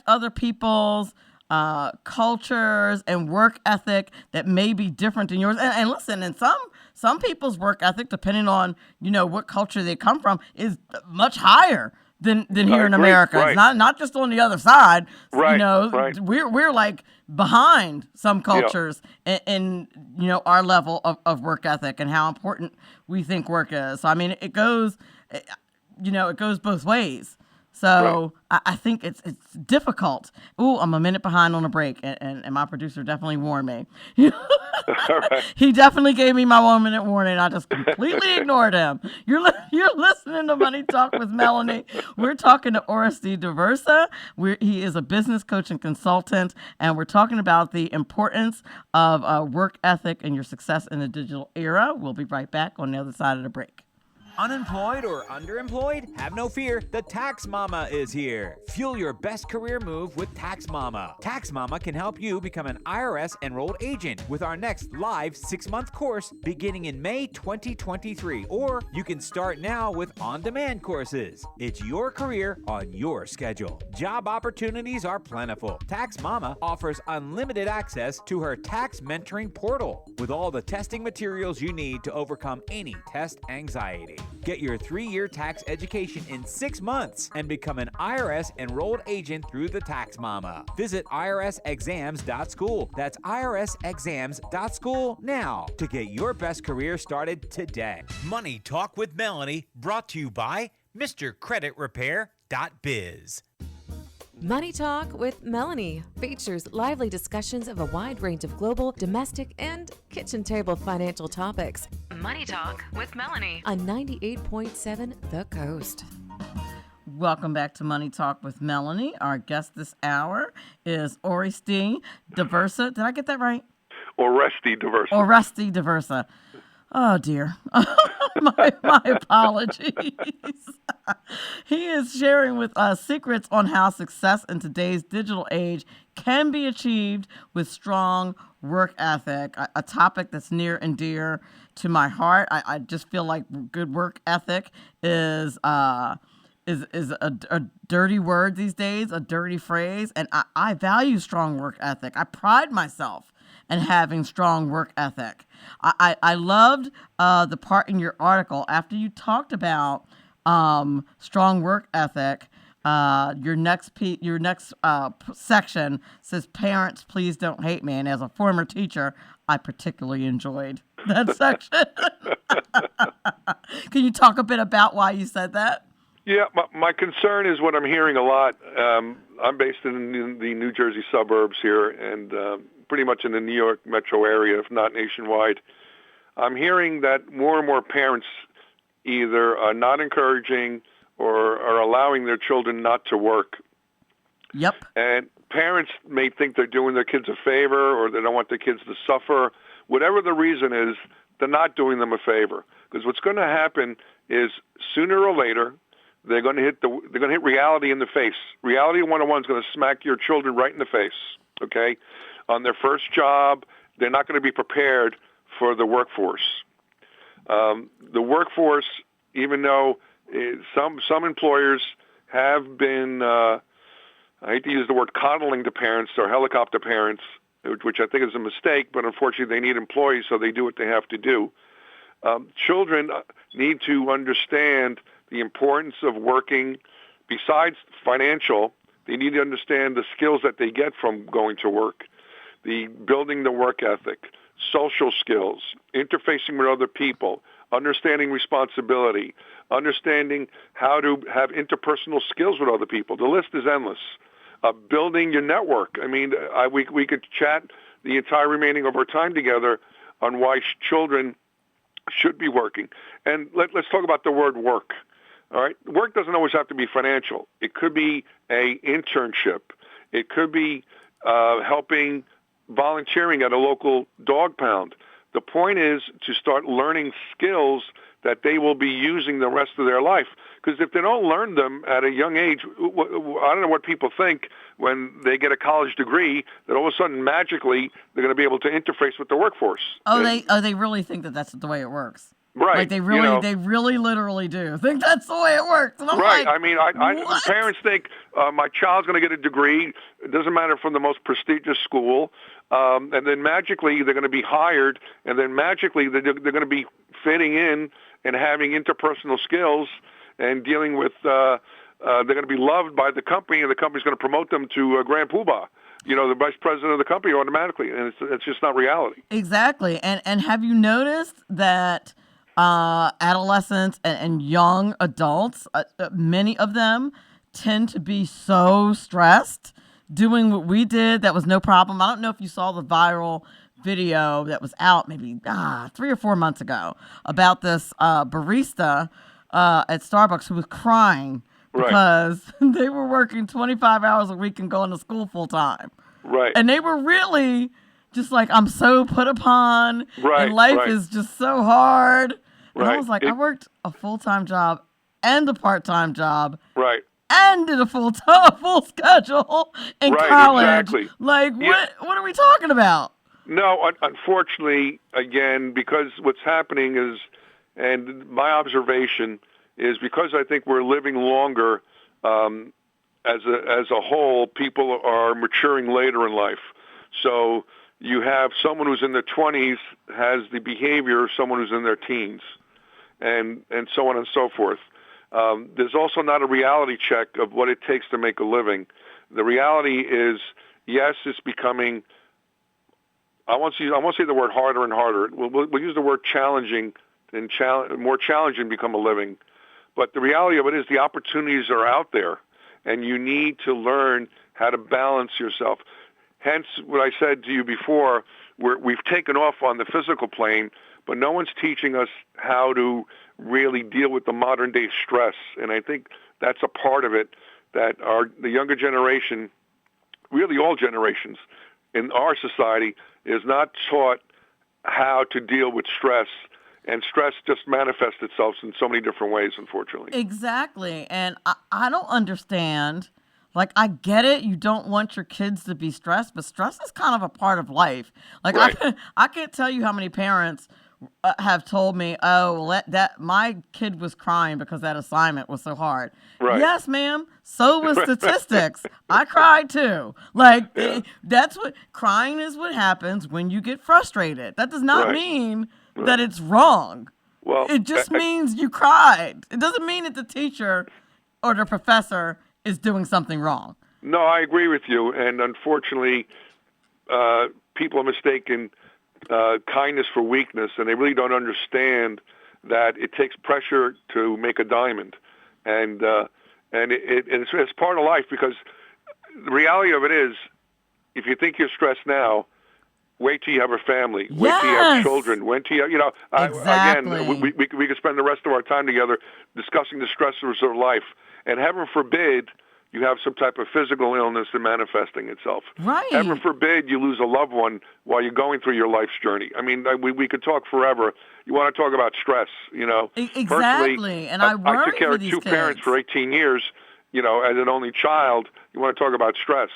other people's cultures and work ethic that may be different than yours. And listen, and some people's work ethic, depending on what culture they come from, is much higher than here in America. Right. It's not just on the other side. Right. We're like behind some cultures in our level of work ethic and how important we think work is. So I mean, it goes both ways. So I think it's difficult. Ooh, I'm a minute behind on a break, and my producer definitely warned me. Right. He definitely gave me my 1 minute warning. I just completely ignored him. You're listening to Money Talk with Melanie. We're talking to Oreste J. He is a business coach and consultant, and we're talking about the importance of work ethic and your success in the digital era. We'll be right back on the other side of the break. Unemployed or underemployed? Have no fear, the TaxMama is here. Fuel your best career move with TaxMama. TaxMama can help you become an IRS enrolled agent with our next live 6-month course beginning in May 2023. Or you can start now with on-demand courses. It's your career on your schedule. Job opportunities are plentiful. TaxMama offers unlimited access to her tax mentoring portal with all the testing materials you need to overcome any test anxiety. Get your 3-year tax education in 6 months and become an IRS enrolled agent through the TaxMama. Visit irsexams.school. That's irsexams.school now to get your best career started today. Money Talk with Melanie, brought to you by MrCreditRepair.biz. Money Talk with Melanie features lively discussions of a wide range of global, domestic, and kitchen table financial topics. Money Talk with Melanie on 98.7 The Coast. Welcome back to Money Talk with Melanie. Our guest this hour is Oreste J. Did I get that right? Oreste J. Oh, dear. my apologies. He is sharing with us secrets on how success in today's digital age can be achieved with strong work ethic, a topic that's near and dear to my heart. I just feel like good work ethic is a dirty word these days, a dirty phrase, and I value strong work ethic. I pride myself in having strong work ethic. I loved the part in your article after you talked about strong work ethic. Your next section says, "Parents, please don't hate me." And as a former teacher, I particularly enjoyed that section. Can you talk a bit about why you said that? Yeah, my concern is what I'm hearing a lot. I'm based in the New Jersey suburbs here, and pretty much in the New York metro area, if not nationwide. I'm hearing that more and more parents either are not encouraging or are allowing their children not to work. Yep. And parents may think they're doing their kids a favor or they don't want their kids to suffer. Whatever the reason is, they're not doing them a favor. Because what's going to happen is sooner or later, they're going to hit reality in the face. Reality 101 is going to smack your children right in the face, okay? On their first job, they're not going to be prepared for the workforce. The workforce, even though some employers have been, I hate to use the word coddling to parents or helicopter parents, which I think is a mistake, but unfortunately they need employees, so they do what they have to do. Children need to understand the importance of working. Besides financial, they need to understand the skills that they get from going to work, the building the work ethic, social skills, interfacing with other people, understanding responsibility, understanding how to have interpersonal skills with other people. The list is endless. Building your network. I mean, we could chat the entire remaining of our time together on why children should be working. And let's talk about the word work. All right, work doesn't always have to be financial. It could be a internship. It could be helping, volunteering at a local dog pound. The point is to start learning skills that they will be using the rest of their life. Because if they don't learn them at a young age, I don't know what people think when they get a college degree, that all of a sudden magically they're going to be able to interface with the workforce. Oh, they really think that that's the way it works. Right. Like they really literally do. I think that's the way it works. And I'm right. like, I mean, what? parents think my child's going to get a degree. It doesn't matter from the most prestigious school. And then magically they're going to be hired. And then magically they're going to be fitting in and having interpersonal skills and dealing with, they're going to be loved by the company, and the company's going to promote them to a Grand Poobah. The vice president of the company automatically. And it's just not reality. Exactly. And have you noticed that adolescents and young adults, many of them tend to be so stressed doing what we did that was no problem. I don't know if you saw the viral video that was out maybe 3 or 4 months ago about this barista at Starbucks who was crying because they were working 25 hours a week and going to school full time. Right. And they were really just like, I'm so put upon, and life is just so hard. And I was like, I worked a full-time job and a part-time job. Right. And did a full schedule in college. Exactly. Like, what are we talking about? No, unfortunately, again, because what's happening is, and my observation is, because I think we're living longer as a whole, people are maturing later in life. So you have someone who's in their 20s has the behavior of someone who's in their teens, and so on and so forth. There's also not a reality check of what it takes to make a living. The reality is, yes, it's becoming, I won't say the word harder and harder. We'll use the word challenging, and more challenging become a living. But the reality of it is the opportunities are out there, and you need to learn how to balance yourself. Hence, what I said to you before, we've taken off on the physical plane, but no one's teaching us how to really deal with the modern day stress. And I think that's a part of it, that the younger generation, really all generations in our society, is not taught how to deal with stress. And stress just manifests itself in so many different ways, unfortunately. Exactly. And I don't understand. Like, I get it. You don't want your kids to be stressed, but stress is kind of a part of life. Like, I can't tell you how many parents have told me, oh, well, that my kid was crying because that assignment was so hard. Right. Yes, ma'am. So was statistics. I cried too. Like, that's what crying is. What happens when you get frustrated. That does not mean that it's wrong. Well, it just means you cried. It doesn't mean that the teacher or the professor is doing something wrong. No, I agree with you. And unfortunately, people are mistaken kindness for weakness, and they really don't understand that it takes pressure to make a diamond. And it's part of life, because the reality of it is, if you think you're stressed now, wait till you have a family. Wait till you have children. Wait till you, exactly. Again, we could spend the rest of our time together discussing the stressors of life. And heaven forbid you have some type of physical illness and manifesting itself. Right. Heaven forbid you lose a loved one while you're going through your life's journey. I mean, we could talk forever. You want to talk about stress, Exactly. Personally, and I took care of two parents for 18 years, as an only child. You want to talk about stress,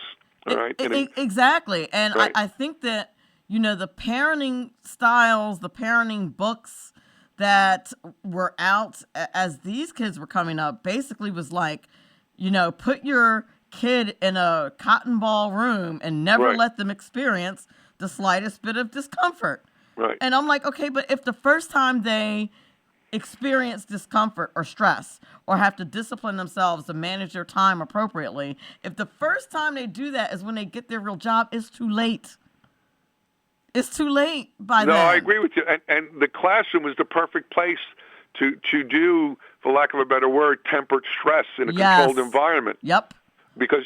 all right? Exactly. And I think that, the parenting styles, the parenting books that were out as these kids were coming up basically was like, put your kid in a cotton ball room and never let them experience the slightest bit of discomfort. Right. And I'm like, okay, but if the first time they experience discomfort or stress or have to discipline themselves to manage their time appropriately, if the first time they do that is when they get their real job, it's too late. It's too late by then. No, I agree with you. And the classroom is the perfect place to do, for lack of a better word, tempered stress in a controlled environment. Yep. Because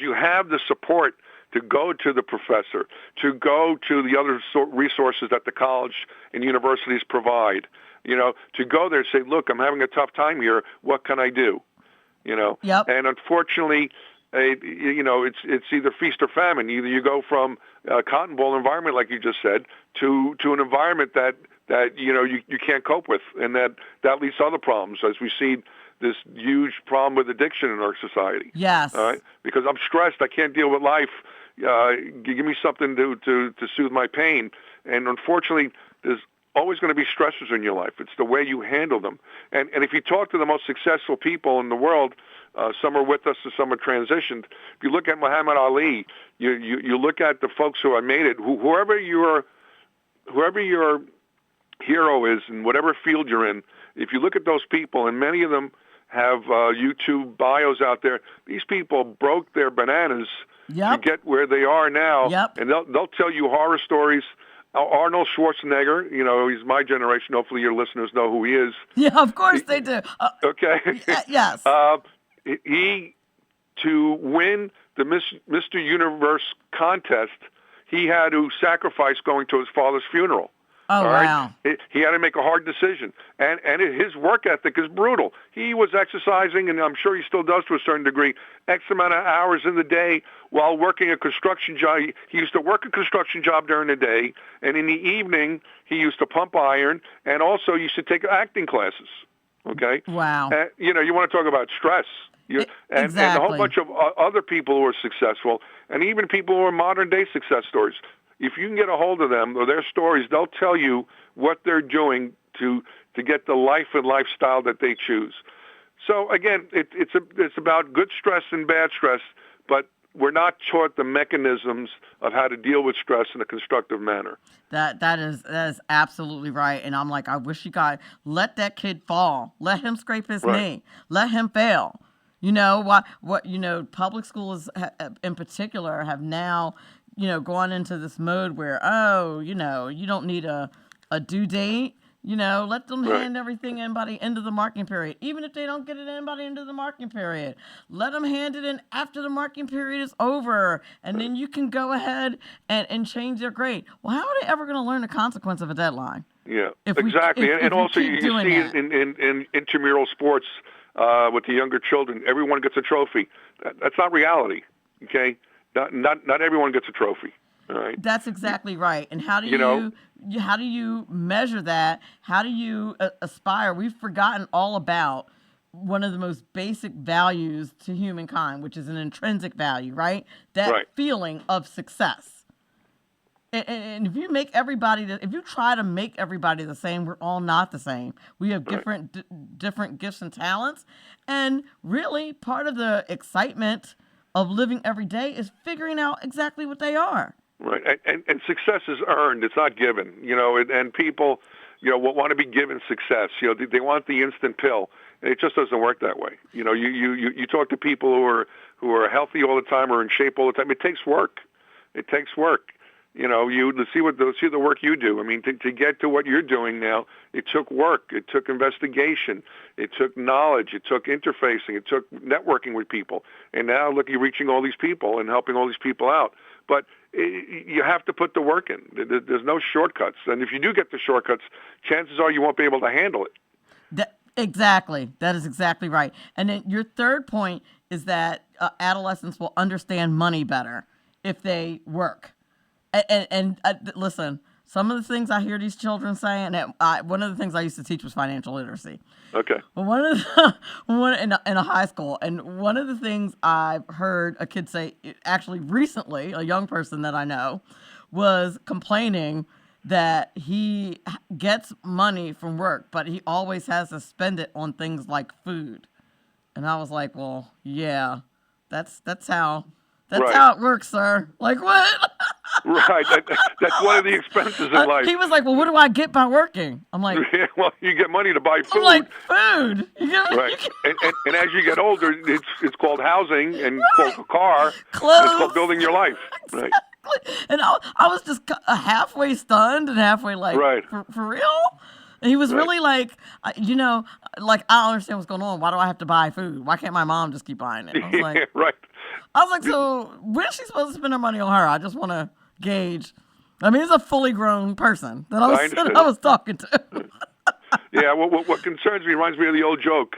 you have the support to go to the professor, to go to the other resources that the college and universities provide, to go there and say, look, I'm having a tough time here. What can I do? Yep. And unfortunately, it's either feast or famine. Either you go from a cotton ball environment, like you just said, to an environment that you can't cope with, and that leads to other problems, as we see this huge problem with addiction in our society. Yes. All right? Because I'm stressed, I can't deal with life. Give me something to soothe my pain. And unfortunately, there's always going to be stressors in your life. It's the way you handle them. And if you talk to the most successful people in the world, some are with us and some are transitioned. If you look at Muhammad Ali, you look at the folks who have made it, whoever your hero is in whatever field you're in, if you look at those people, and many of them have YouTube bios out there, these people broke their bananas to get where they are now, and they'll tell you horror stories. Arnold Schwarzenegger, he's my generation. Hopefully your listeners know who he is. Yeah, of course they do. Okay. Yes. He, to win the Mr. Universe contest, he had to sacrifice going to his father's funeral. Oh, wow. Right? He had to make a hard decision. And his work ethic is brutal. He was exercising, and I'm sure he still does to a certain degree, X amount of hours in the day while working a construction job. He used to work a construction job during the day, and in the evening, he used to pump iron, and also used to take acting classes. Okay? Wow. You want to talk about stress. And a whole bunch of other people who are successful, and even people who are modern-day success stories. If you can get a hold of them or their stories, they'll tell you what they're doing to get the life and lifestyle that they choose. So again, it's about good stress and bad stress, but we're not taught the mechanisms of how to deal with stress in a constructive manner. That is absolutely right. And I'm like, I wish you guys let that kid fall, let him scrape his knee, let him fail. Public schools in particular have now, gone into this mode where, you don't need a due date. Let them hand everything in by the end of the marking period. Even if they don't get it in by the end of the marking period, let them hand it in after the marking period is over. And then you can go ahead and change their grade. Well, how are they ever going to learn the consequence of a deadline? Yeah, exactly. And also you see it in intramural sports with the younger children. Everyone gets a trophy. That's not reality, okay? Not everyone gets a trophy. All right. That's exactly right. And how do you measure that? How do you aspire? We've forgotten all about one of the most basic values to humankind, which is an intrinsic value, right? That feeling of success. And if you try to make everybody the same, we're all not the same. We have different gifts and talents. And really part of the excitement of living every day is figuring out exactly what they are. Right, and success is earned; it's not given. And people, want to be given success. They want the instant pill, and it just doesn't work that way. You talk to people who are healthy all the time or in shape all the time. It takes work. It takes work. You see the work you do. I mean, to get to what you're doing now, it took work. It took investigation. It took knowledge. It took interfacing. It took networking with people. And now, look, you're reaching all these people and helping all these people out. But you have to put the work in. There's no shortcuts. And if you do get the shortcuts, chances are you won't be able to handle it. Exactly. That is exactly right. And then your third point is that adolescents will understand money better if they work. And listen, some of the things I hear these children saying, one of the things I used to teach was financial literacy. Okay. One in a high school, and one of the things I've heard a kid say, actually recently, a young person that I know, was complaining that he gets money from work, but he always has to spend it on things like food. And I was like, well, yeah, that's how it works, sir. Like what? Right. That's one of the expenses in life. He was like, well, what do I get by working? I'm like, well, you get money to buy food. I'm like, food. Right. And as you get older, it's called housing and called a car. Clothes. It's called building your life. Exactly. Right. And I was just halfway stunned and halfway like, for real? And he was really like, I don't understand what's going on. Why do I have to buy food? Why can't my mom just keep buying it? I was like, right. I was like, so when is she supposed to spend her money on her? I just want to gauge. I mean, he's a fully grown person that I was talking to. Yeah, what concerns me reminds me of the old joke.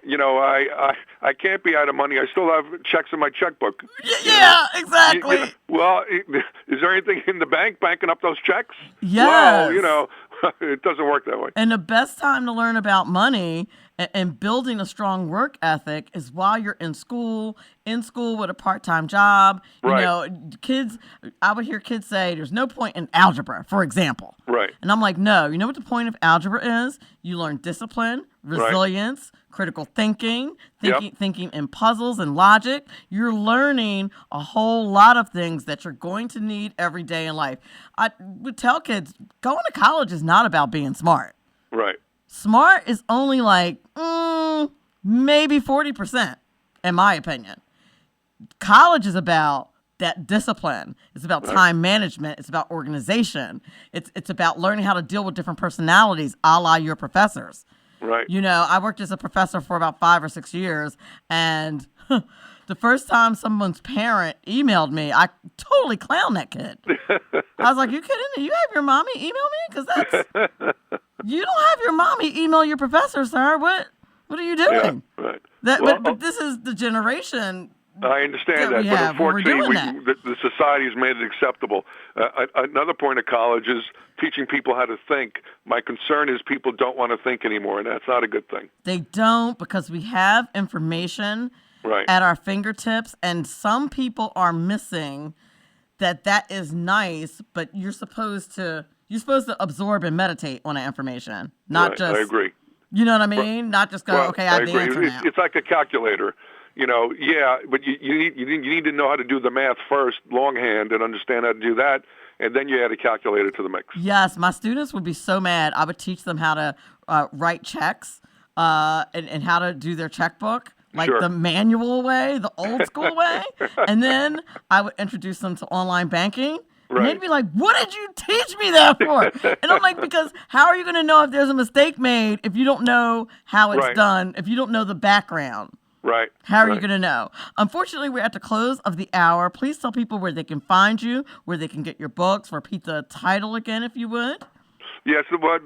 I can't be out of money. I still have checks in my checkbook. Yeah, exactly. Well, is there anything in the bank backing up those checks? Yes. Well, it doesn't work that way. And the best time to learn about money And building a strong work ethic is while you're in school with a part-time job. Right. You know, kids, I would hear kids say there's no point in algebra, for example. Right. And I'm like, no, you know what the point of algebra is? You learn discipline, resilience, critical thinking in puzzles and logic. You're learning a whole lot of things that you're going to need every day in life. I would tell kids, going to college is not about being smart. Right. Smart is only like maybe 40%, in my opinion. College is about that discipline. It's about time management. It's about organization. It's about learning how to deal with different personalities, a la your professors. Right. You know, I worked as a professor for about 5 or 6 years, and the first time someone's parent emailed me, I totally clowned that kid. I was like, you kidding me? You have your mommy email me? Because that's... You don't have your mommy email your professor, sir. What are you doing? Yeah, right. But this is the generation... I understand that, but unfortunately, the society's made it acceptable. Another point of college is teaching people how to think. My concern is people don't want to think anymore, and that's not a good thing. They don't, because we have information at our fingertips, and some people are missing that is nice, but you're supposed to absorb and meditate on that information, not just... I agree. You know what I mean? Not just go, okay, I have the answer now. It's like a calculator. You know, but you need to know how to do the math first, longhand, and understand how to do that, and then you add a calculator to the mix. Yes, my students would be so mad. I would teach them how to write checks and how to do their checkbook, like the manual way, the old school way, and then I would introduce them to online banking. And they'd be like, what did you teach me that for? And I'm like, because how are you going to know if there's a mistake made if you don't know how it's done, if you don't know the background? Right. How are you going to know? Unfortunately, we're at the close of the hour. Please tell people where they can find you, where they can get your books. Repeat the title again, if you would. Yes, what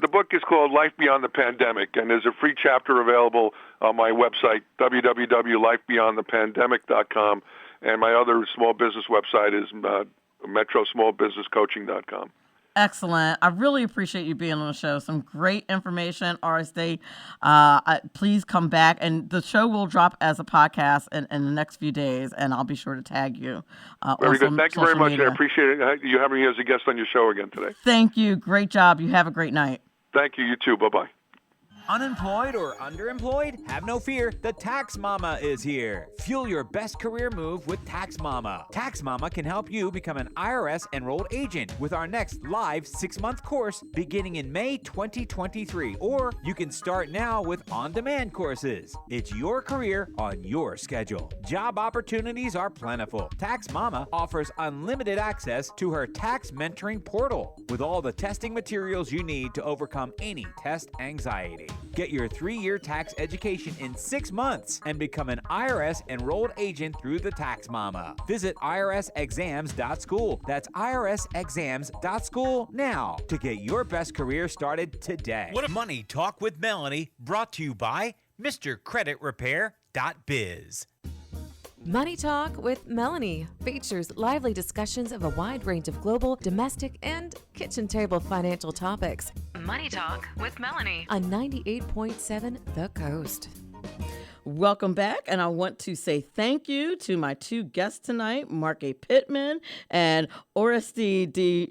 the book is called Life Beyond the Pandemic, and there's a free chapter available on my website, www.lifebeyondthepandemic.com, and my other small business website is metrosmallbusinesscoaching.com. Excellent. I really appreciate you being on the show. Some great information, Oreste. Please come back, and the show will drop as a podcast in the next few days, and I'll be sure to tag you. Very good. Thank you very much. Media. I appreciate you having me as a guest on your show again today. Thank you. Great job. You have a great night. Thank you. You too. Bye-bye. Unemployed or underemployed? Have no fear, the TaxMama is here. Fuel your best career move with TaxMama. TaxMama can help you become an IRS enrolled agent with our next live 6-month course beginning in May 2023. Or you can start now with on-demand courses. It's your career on your schedule. Job opportunities are plentiful. TaxMama offers unlimited access to her tax mentoring portal with all the testing materials you need to overcome any test anxiety. Get your 3-year tax education in 6 months and become an IRS enrolled agent through the TaxMama. Visit irsexams.school. That's irsexams.school now to get your best career started today. What a Money Talk with Melanie, brought to you by MrCreditRepair.biz. Money Talk with Melanie features lively discussions of a wide range of global, domestic, and kitchen table financial topics. Money Talk with Melanie on 98.7 The Coast. Welcome back, and I want to say thank you to my two guests tonight, Marc A. Pitman and Oreste J.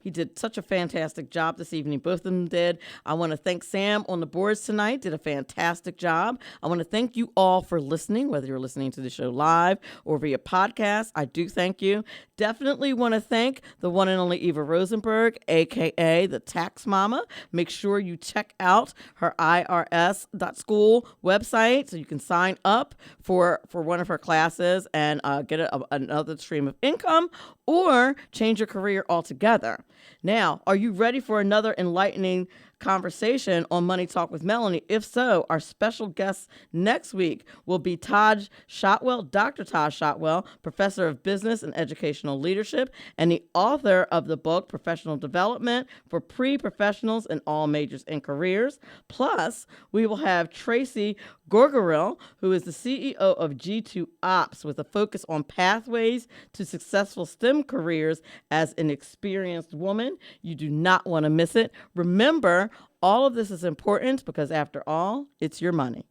He did such a fantastic job this evening. Both of them did. I want to thank Sam on the boards tonight. Did a fantastic job. I want to thank you all for listening, whether you're listening to the show live or via podcast. I do thank you. Definitely want to thank the one and only Eva Rosenberg, a.k.a. the TaxMama. Make sure you check out her irs.school website so you can sign up for one of her classes and get another stream of income or change your career altogether. Now, are you ready for another enlightening conversation on Money Talk with Melanie? If so, our special guest next week will be Taj Shotwell, Dr. Taj Shotwell, professor of business and educational leadership and the author of the book Professional Development for Pre-Professionals in All Majors and Careers. Plus, we will have Tracy Gorgaril, who is the CEO of G2 Ops, with a focus on pathways to successful STEM careers as an experienced woman. You do not want to miss it. Remember, All of this is important because, after all, it's your money.